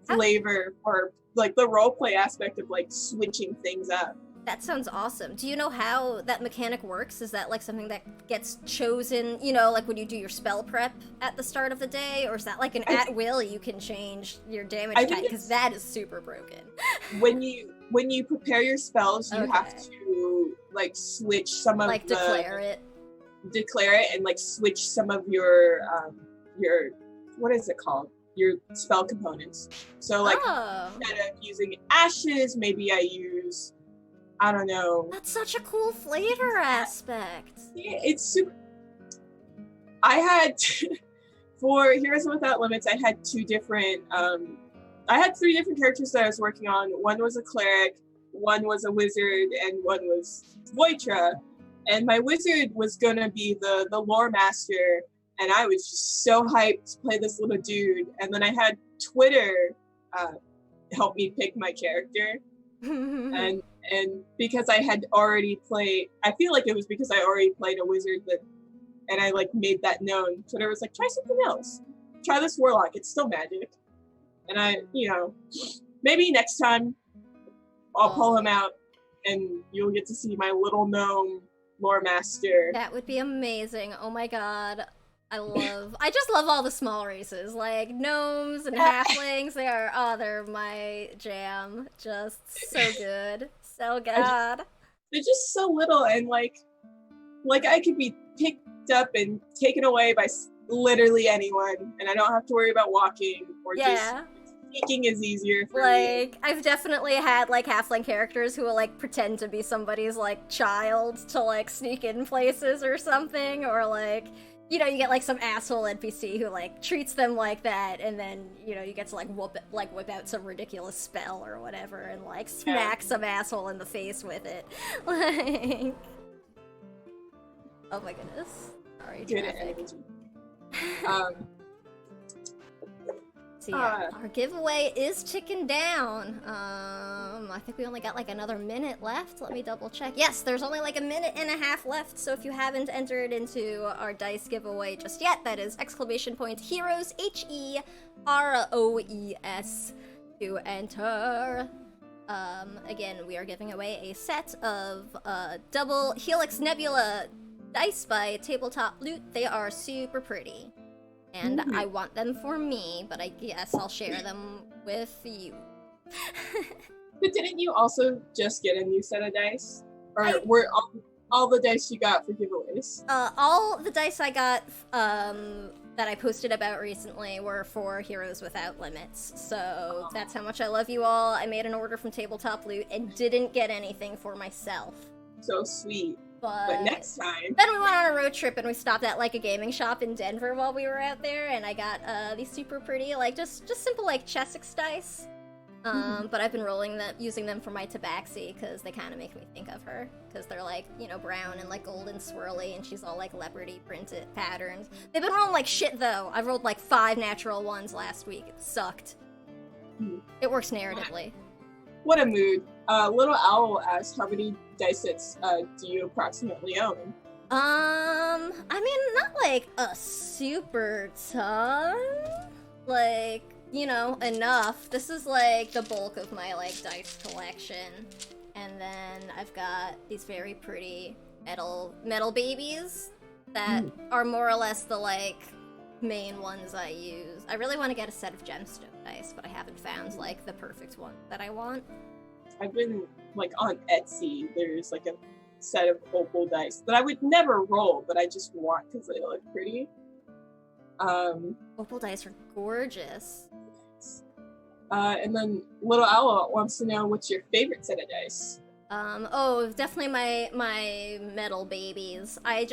Speaker 2: flavor for, like, the roleplay aspect of, like, switching things up.
Speaker 1: That sounds awesome. Do you know how that mechanic works? Is that, like, something that gets chosen, you know, like when you do your spell prep at the start of the day? Or is that, like, an at-will you can change your damage type? Because that is super broken. When
Speaker 2: you prepare your spells, you have to, like, switch some of
Speaker 1: declare it
Speaker 2: and, like, switch some of your what is it called? Your spell components. So, like, instead of using ashes, maybe I use... I don't know.
Speaker 1: That's such a cool flavor aspect.
Speaker 2: Yeah, it's super... I had, for Heroes Without Limits, I had 3 different characters that I was working on. One was a cleric, one was a wizard, and one was Voitra. And my wizard was gonna be the lore master, and I was just so hyped to play this little dude. And then I had Twitter help me pick my character. and because I had already played, I feel like it was because I already played a wizard and I like made that known. Twitter was like, try something else. Try this warlock. It's still magic. And I, maybe next time I'll pull him out and you'll get to see my little gnome lore master.
Speaker 1: That would be amazing. Oh my god. I just love all the small races, like gnomes and halflings. They're my jam. Just so good. So good.
Speaker 2: They're just so little, and like I could be picked up and taken away by literally anyone, and I don't have to worry about walking or just sneaking is easier for me.
Speaker 1: I've definitely had like halfling characters who will like pretend to be somebody's like child to like sneak in places or something, or like you get like some asshole NPC who like treats them like that, and then you get to like whip out some ridiculous spell or whatever, and like smack some asshole in the face with it. Like, oh my goodness! Sorry, traffic. So yeah, our giveaway is ticking down. I think we only got like another minute left. Let me double check. Yes, there's only like a minute and a half left. So if you haven't entered into our dice giveaway just yet, that is ! Heroes, HEROES to enter. Again, we are giving away a set of double Helix Nebula dice by Tabletop Loot. They are super pretty. And I want them for me, but I guess I'll share them with you.
Speaker 2: But didn't you also just get a new set of dice? Or were all the dice you got for giveaways?
Speaker 1: All the dice I got that I posted about recently were for Heroes Without Limits. So that's how much I love you all. I made an order from Tabletop Loot and didn't get anything for myself.
Speaker 2: So sweet. But next time.
Speaker 1: Then we went on a road trip and we stopped at like a gaming shop in Denver while we were out there, and I got these super pretty, like just simple like Chessex dice. But I've been using them for my Tabaxi because they kind of make me think of her, because they're like brown and like gold and swirly, and she's all like leopardy printed patterns. They've been rolling like shit though. I rolled like 5 natural ones last week. It sucked. It works narratively.
Speaker 2: What a mood. Little Owl asked, how many dice sets do you approximately own?
Speaker 1: I mean, not like a super ton. Like, enough. This is like the bulk of my like dice collection. And then I've got these very pretty metal babies that are more or less the like main ones I use. I really want to get a set of gemstone dice, but I haven't found like the perfect one that I want.
Speaker 2: I've been like on Etsy, there's like a set of opal dice that I would never roll, but I just want because they look pretty.
Speaker 1: Opal dice are gorgeous.
Speaker 2: And then Little Owl wants to know, what's your favorite set of dice?
Speaker 1: Definitely my metal babies. I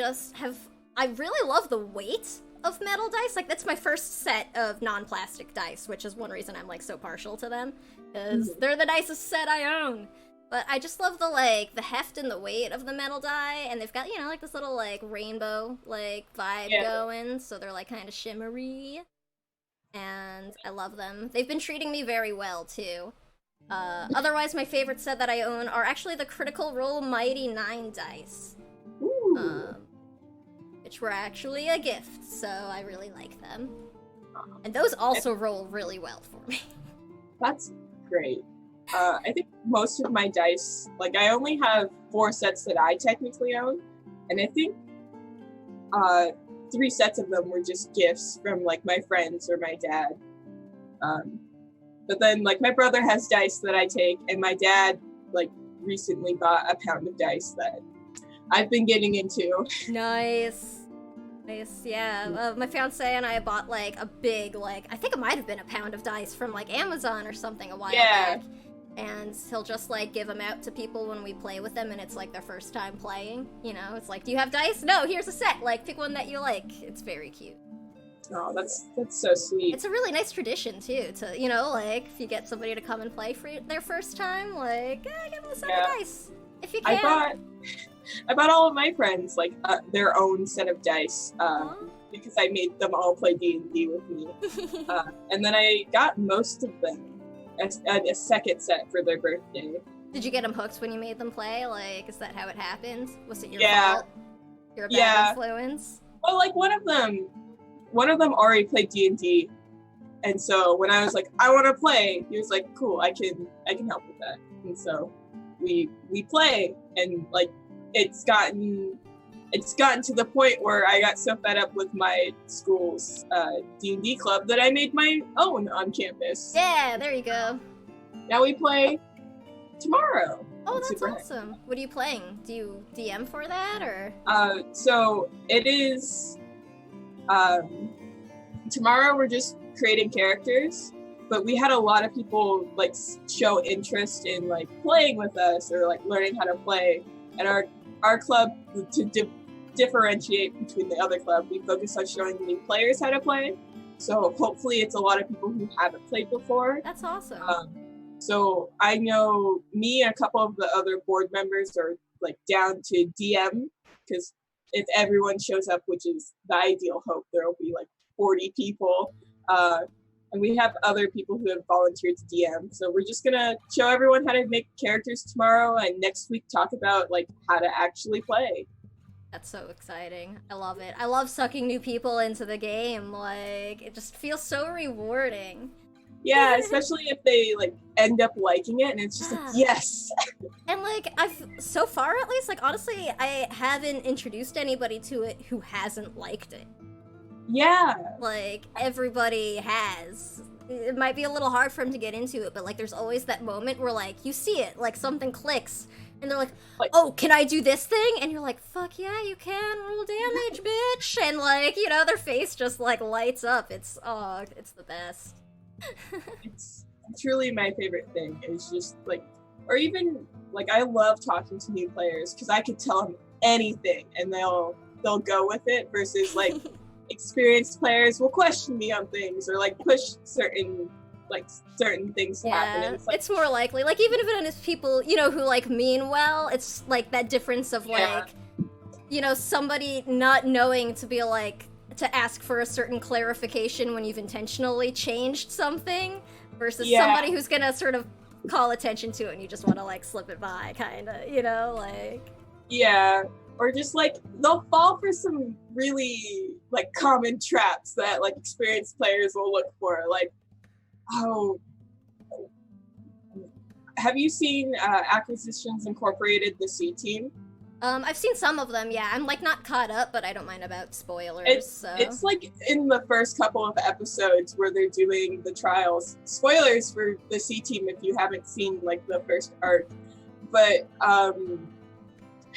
Speaker 1: really love the weight of metal dice. Like, that's my first set of non-plastic dice, which is one reason I'm like so partial to them, because they're the nicest set I own. But I just love the heft and the weight of the metal die, and they've got, like this little like rainbow like vibe going, so they're like kind of shimmery, and I love them. They've been treating me very well too. Otherwise, my favorite set that I own are actually the Critical Role Mighty 9 dice. Which were actually a gift, so I really like them. And those also roll really well for me.
Speaker 2: That's great. I think most of my dice, like I only have 4 sets that I technically own, and I think 3 sets of them were just gifts from like my friends or my dad. But then like my brother has dice that I take, and my dad like recently bought a pound of dice that I've been getting into.
Speaker 1: Nice, yeah. My fiance and I bought like a big, like, I think it might have been a pound of dice from like Amazon or something a while back. And he'll just like give them out to people when we play with them, and it's like their first time playing. It's like, do you have dice? No, here's a set. Like, pick one that you like. It's very cute.
Speaker 2: Oh, that's so sweet.
Speaker 1: It's a really nice tradition too, to like if you get somebody to come and play for their first time, like give them a set of dice if you can.
Speaker 2: I bought all of my friends like their own set of dice. because I made them all play D&D with me. And then I got most of them a second set for their birthday.
Speaker 1: Did you get them hooked when you made them play? Like, is that how it happened? Was it your
Speaker 2: Yeah.
Speaker 1: fault? You're a bad influence?
Speaker 2: Well, like one of them already played D&D, and so when I was like, I want to play, he was like, cool, I can help with that. And so we play, and like it's gotten to the point where I got so fed up with my school's D&D club that I made my own on campus.
Speaker 1: Yeah, there you go.
Speaker 2: Now we play tomorrow.
Speaker 1: Oh, that's awesome. What are you playing? Do you DM for that, or?
Speaker 2: So it is, tomorrow we're just creating characters, but we had a lot of people like show interest in like playing with us or like learning how to play. And our club, to differentiate between the other club, we focus on showing new players how to play. So hopefully it's a lot of people who haven't played before.
Speaker 1: That's awesome.
Speaker 2: So I know me and a couple of the other board members are like down to DM, because if everyone shows up, which is the ideal hope, there will be like 40 people. And we have other people who have volunteered to DM. So we're just gonna show everyone how to make characters tomorrow, and next week talk about like how to actually play.
Speaker 1: That's so exciting. I love it. I love sucking new people into the game. Like, it just feels so rewarding.
Speaker 2: Yeah, especially if they like end up liking it, and it's just like, yes.
Speaker 1: And like, so far at least, like honestly, I haven't introduced anybody to it who hasn't liked it.
Speaker 2: Yeah.
Speaker 1: Like, everybody has. It might be a little hard for them to get into it, but like there's always that moment where like you see it, like something clicks, and they're like, oh, can I do this thing? And you're like, fuck yeah, you can, roll damage, bitch. And like, you know, their face just like lights up. It's the best.
Speaker 2: It's truly my favorite thing. It's just like, or even like, I love talking to new players because I could tell them anything and they'll go with it, versus like experienced players will question me on things or like push certain things to happen. And
Speaker 1: it's more likely, like, even if it is people, you know, who like mean well, it's like that difference of like, you know, somebody not knowing to be like, to ask for a certain clarification when you've intentionally changed something, versus somebody who's gonna sort of call attention to it and you just want to like slip it by, kind of, you know, like.
Speaker 2: Yeah, or just like they'll fall for some really like common traps that like experienced players will look for, like, oh, have you seen Acquisitions Incorporated, the C Team?
Speaker 1: I've seen some of them, yeah. I'm like not caught up, but I don't mind about spoilers.
Speaker 2: It's like in the first couple of episodes where they're doing the trials. Spoilers for the C Team if you haven't seen like the first arc. But I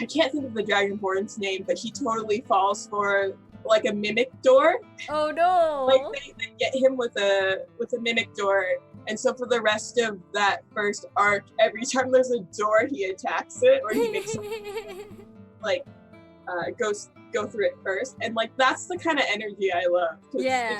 Speaker 2: can't think of the Dragonborn's name, but he totally falls for like a mimic door.
Speaker 1: Oh no!
Speaker 2: Like they get him with a mimic door. And so for the rest of that first arc, every time there's a door, he attacks it, or he makes like go through it first. And like that's the kind of energy I love.
Speaker 1: Yeah.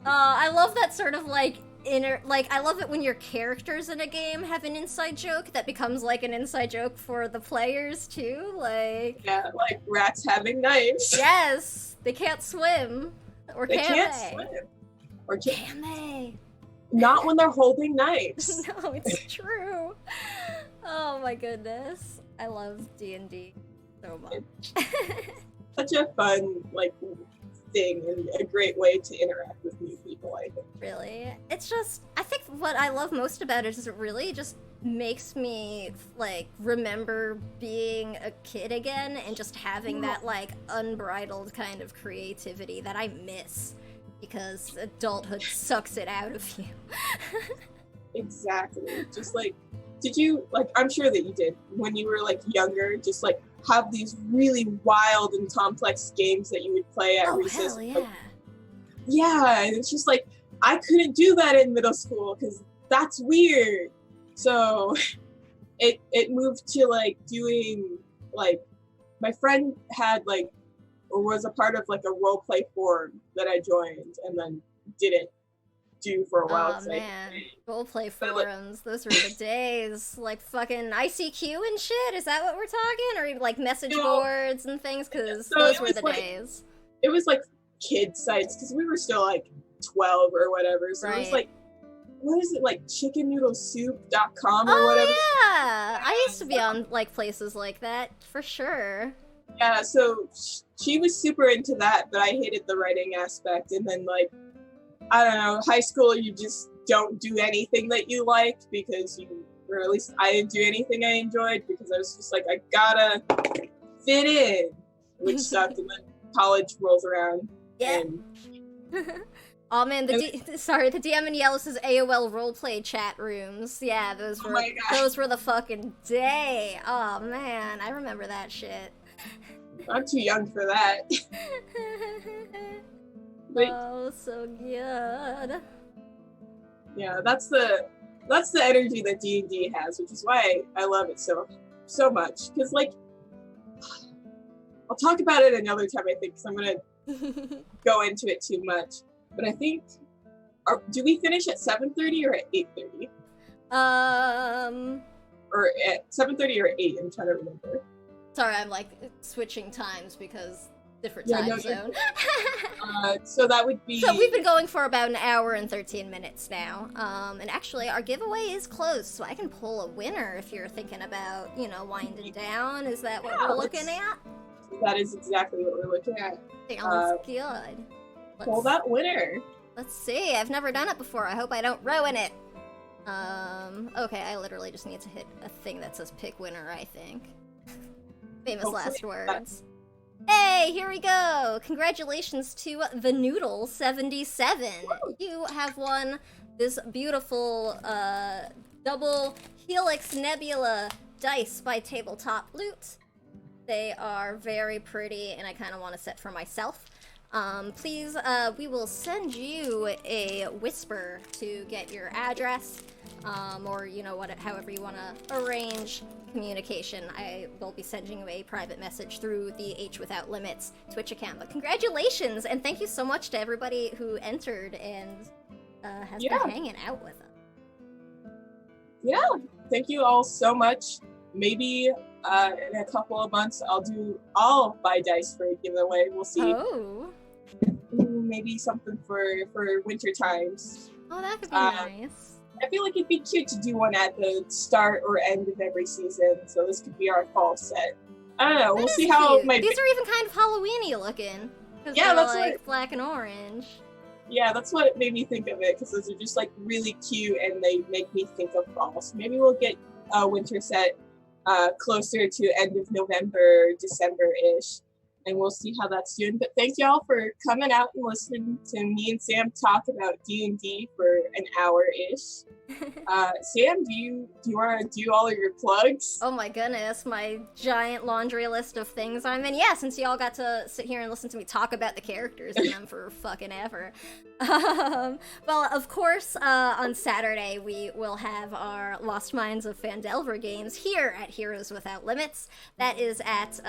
Speaker 1: I love that sort of like inner, like I love it when your characters in a game have an inside joke that becomes like an inside joke for the players too. Like,
Speaker 2: yeah, like rats having knives.
Speaker 1: Yes, they can't swim, or
Speaker 2: they
Speaker 1: can
Speaker 2: can't
Speaker 1: they?
Speaker 2: swim, or
Speaker 1: can they?
Speaker 2: Not when they're holding knives.
Speaker 1: No, it's true. Oh my goodness. I love D&D so much.
Speaker 2: Such a fun, like, thing and a great way to interact with new people, I think.
Speaker 1: Really? It's just, I think what I love most about it is it really just makes me, like, remember being a kid again and just having that, like, unbridled kind of creativity that I miss. Because adulthood sucks it out of you.
Speaker 2: Exactly. Just like, did you, like, I'm sure that you did, when you were, like, younger, just, like, have these really wild and complex games that you would play at recess.
Speaker 1: Hell yeah.
Speaker 2: Like, yeah, and it's just, like, I couldn't do that in middle school, because that's weird. So, it moved to, like, doing, like, my friend had, like, or was a part of like a role play forum that I joined and then didn't do for a while.
Speaker 1: Oh man, role play forums, those were the days. Like fucking ICQ and shit, is that what we're talking? Or like message boards and things? Because those were the days.
Speaker 2: It was like kid sites because we were still like 12 or whatever. So it was like, what is it, like chickennoodlesoup.com or whatever?
Speaker 1: Yeah, I used to be on like places like that for sure.
Speaker 2: Yeah, so she was super into that, but I hated the writing aspect. And then like, I don't know, high school, you just don't do anything that you like because or at least I didn't do anything I enjoyed because I was just like, I gotta fit in, which sucked. And then college rolls around.
Speaker 1: Yeah. Oh man, the DM and Yellow's AOL roleplay chat rooms. Yeah, those were the fucking day. Oh man, I remember that shit.
Speaker 2: I'm too young for that. But,
Speaker 1: oh, so good.
Speaker 2: Yeah, that's the energy that D&D has, which is why I love it so much. Because like, I'll talk about it another time, I think, because I'm gonna go into it too much. But I think, do we finish at 7:30 or at 8:30? Or at 7:30 or 8? I'm trying to remember.
Speaker 1: Sorry, I'm like switching times because different time zone.
Speaker 2: So that would be.
Speaker 1: So we've been going for about an hour and 13 minutes now. And actually, our giveaway is closed, so I can pull a winner if you're thinking about, winding down. Is that what we're looking at?
Speaker 2: That is exactly what we're looking at.
Speaker 1: Sounds good.
Speaker 2: Pull that winner.
Speaker 1: Let's see. I've never done it before. I hope I don't ruin it. Okay, I literally just need to hit a thing that says pick winner, I think. Famous last words. Hey, here we go! Congratulations to the Noodle 77. You have won this beautiful double Helix Nebula dice by Tabletop Loot. They are very pretty, and I kind of want to set for myself. Please, we will send you a whisper to get your address, or however you want to arrange communication. I will be sending you a private message through the H Without Limits Twitch account. But congratulations, and thank you so much to everybody who entered and has been hanging out with us.
Speaker 2: Yeah, thank you all so much. Maybe in a couple of months I'll buy dice for a giveaway. We'll see.
Speaker 1: Oh.
Speaker 2: Maybe something for winter times.
Speaker 1: Oh, that could be nice.
Speaker 2: I feel like it'd be cute to do one at the start or end of every season, so this could be our fall set. I don't know, we'll see how my...
Speaker 1: These are even kind of Halloween-y looking.
Speaker 2: Yeah, that's
Speaker 1: like black and orange.
Speaker 2: Yeah, that's what made me think of it, because those are just like really cute and they make me think of fall. So maybe we'll get a winter set closer to end of November, December-ish. And we'll see how that's doing. But thank y'all for coming out and listening to me and Sam talk about D&D for an hour-ish. Sam, do you want to do all of your plugs?
Speaker 1: Oh my goodness, my giant laundry list of things I'm in. Yeah, since y'all got to sit here and listen to me talk about the characters in them for fucking ever. Well, of course, on Saturday we will have our Lost Minds of Phandelver games here at Heroes Without Limits. That is at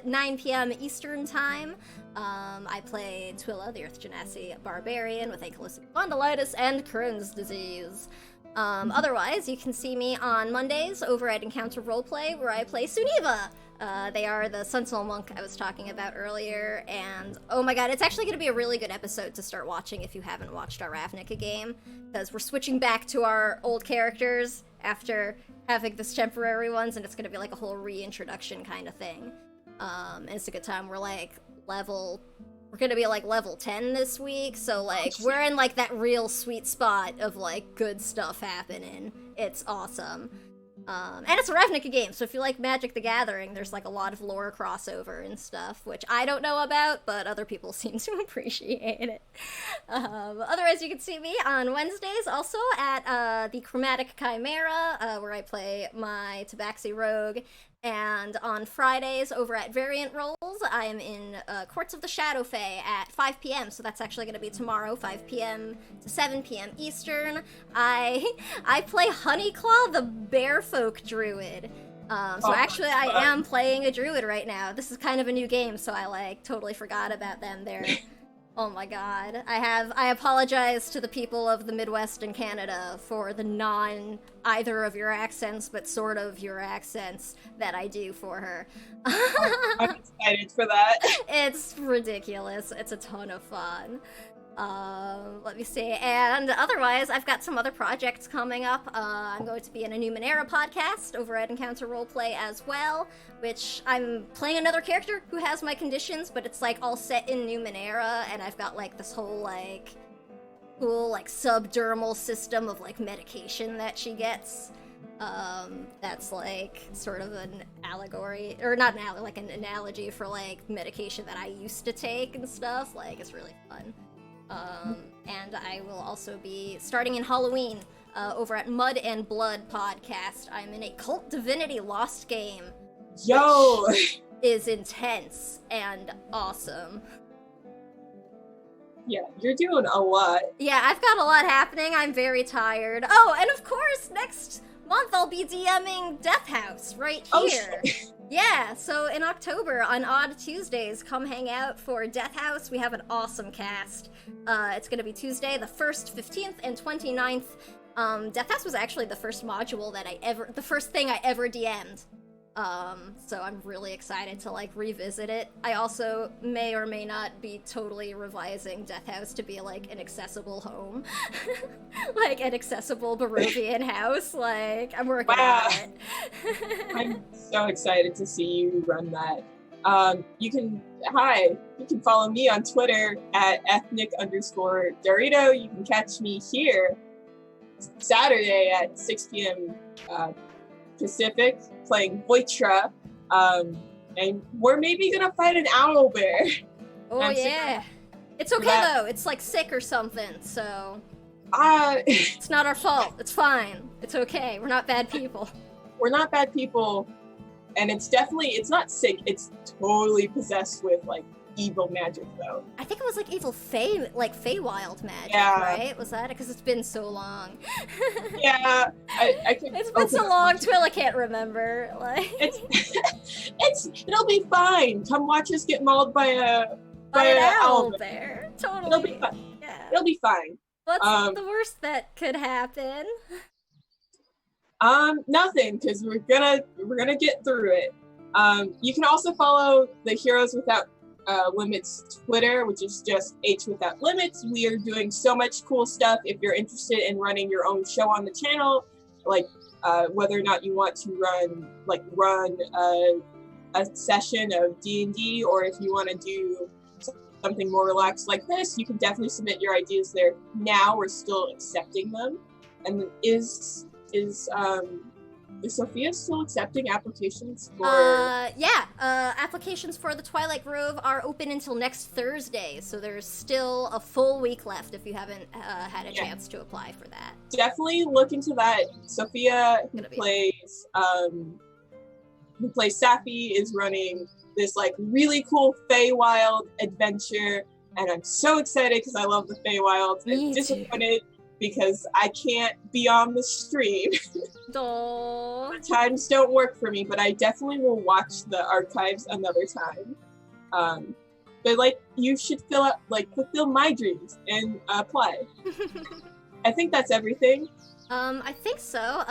Speaker 1: 9 p.m. Eastern Time. I play Twilla, the Earth Genasi Barbarian with Ankylosing Spondylitis and Crohn's disease. Otherwise, you can see me on Mondays over at Encounter Roleplay, where I play Suniva. They are the Sentinel Monk I was talking about earlier, and oh my god, it's actually going to be a really good episode to start watching if you haven't watched our Ravnica game, because we're switching back to our old characters after having this temporary ones, and it's going to be like a whole reintroduction kind of thing. And it's a good time. We're gonna be like level 10 this week, so like we're in like that real sweet spot of like good stuff happening. It's awesome. And it's a Ravnica game, so if you like Magic the Gathering, there's like a lot of lore crossover and stuff, which I don't know about, but other people seem to appreciate it. Otherwise, you can see me on Wednesdays also at the Chromatic Chimera, where I play my Tabaxi Rogue. And on Fridays over at Variant Rolls, I am in Courts of the Shadowfae at 5 p.m. So that's actually going to be tomorrow, 5 p.m. to 7 p.m. Eastern. I play Honeyclaw, the Bearfolk Druid. Actually, I am playing a druid right now. This is kind of a new game, so I like totally forgot about them. Oh my god. I apologize to the people of the Midwest and Canada for the non either of your accents, but sort of your accents that I do for her.
Speaker 2: I'm excited for that.
Speaker 1: It's ridiculous. It's a ton of fun. Let me see. And otherwise, I've got some other projects coming up. I'm going to be in a Numenera podcast over at Encounter Roleplay as well, which I'm playing another character who has my conditions, but it's like all set in Numenera, and I've got like this whole like cool like subdermal system of like medication that she gets. That's like sort of an allegory, or not an like an analogy for like medication that I used to take and stuff. Like, it's really fun. And I will also be starting in Halloween over at Mud and Blood podcast. I'm in a Cult Divinity Lost game.
Speaker 2: Yo!
Speaker 1: Which is intense and awesome.
Speaker 2: Yeah, you're doing a lot.
Speaker 1: Yeah, I've got a lot happening. I'm very tired. Oh, and of course, next month I'll be DMing Death House right here.
Speaker 2: Oh,
Speaker 1: yeah, so in October on Odd Tuesdays, come hang out for Death House. We have an awesome cast. It's gonna be Tuesday, the 1st, 15th, and 29th. Death House was actually the first module that the first thing I ever DM'd. So I'm really excited to like revisit it. I also may or may not be totally revising Death House to be like an accessible home. Like an accessible Barovian house. Like, I'm working on it.
Speaker 2: I'm so excited to see you run that. You can follow me on Twitter at ethnic_Dorito. You can catch me here Saturday at 6 p.m. Pacific, playing Voitra, and we're maybe gonna fight an owl bear.
Speaker 1: Oh yeah. It's okay though, it's like sick or something, so... it's not our fault, it's fine. It's okay, we're not bad people.
Speaker 2: We're not bad people, and it's not sick, it's totally possessed with, like, evil magic, though.
Speaker 1: I think it was, like, evil Feywild magic, right? Was that it? Because it's been so long.
Speaker 2: Yeah, I can...
Speaker 1: It's been so long, Twilla can't remember, like...
Speaker 2: It'll be fine. Come watch us get mauled by an owl bear.
Speaker 1: Totally.
Speaker 2: It'll be fine.
Speaker 1: Yeah.
Speaker 2: It'll be fine.
Speaker 1: What's the worst that could happen?
Speaker 2: Nothing, because we're gonna get through it. You can also follow the Heroes Without Limits Twitter, which is just H Without Limits. We are doing so much cool stuff. If you're interested in running your own show on the channel, like whether or not you want to run a session of D&D, or if you want to do something more relaxed like this, you can definitely submit your ideas there. Now we're still accepting them. And is Sophia still accepting applications for...
Speaker 1: applications for the Twilight Grove are open until next Thursday, so there's still a full week left if you haven't had a chance to apply for that.
Speaker 2: Definitely look into that. Sophia, who plays Sappy, is running this like really cool Feywild adventure, and I'm so excited because I love the Feywild. I'm disappointed because I can't be on the stream. The times don't work for me, but I definitely will watch the archives another time. But like, you should fulfill my dreams and apply. I think that's everything.
Speaker 1: I think so.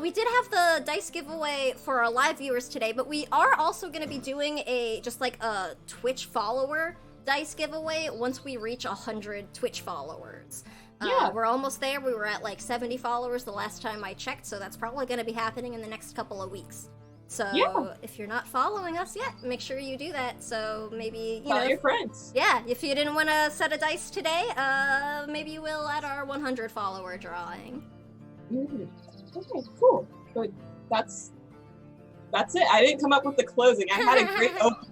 Speaker 1: We did have the dice giveaway for our live viewers today, but we are also going to be doing a Twitch follower dice giveaway once we reach 100 Twitch followers. We're almost there. We were at like 70 followers the last time I checked, so that's probably going to be happening in the next couple of weeks. So if you're not following us yet, make sure you do that. So maybe,
Speaker 2: tell your friends.
Speaker 1: Yeah, if you didn't win a set of dice today, maybe you will at our 100 follower drawing.
Speaker 2: Mm-hmm. Okay, cool. But that's it. I didn't come up with the closing. I had a great opening.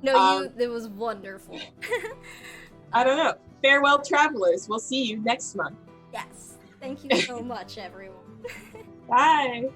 Speaker 1: No, it was wonderful.
Speaker 2: I don't know. Farewell, travelers. We'll see you next month.
Speaker 1: Yes. Thank you so much, everyone.
Speaker 2: Bye.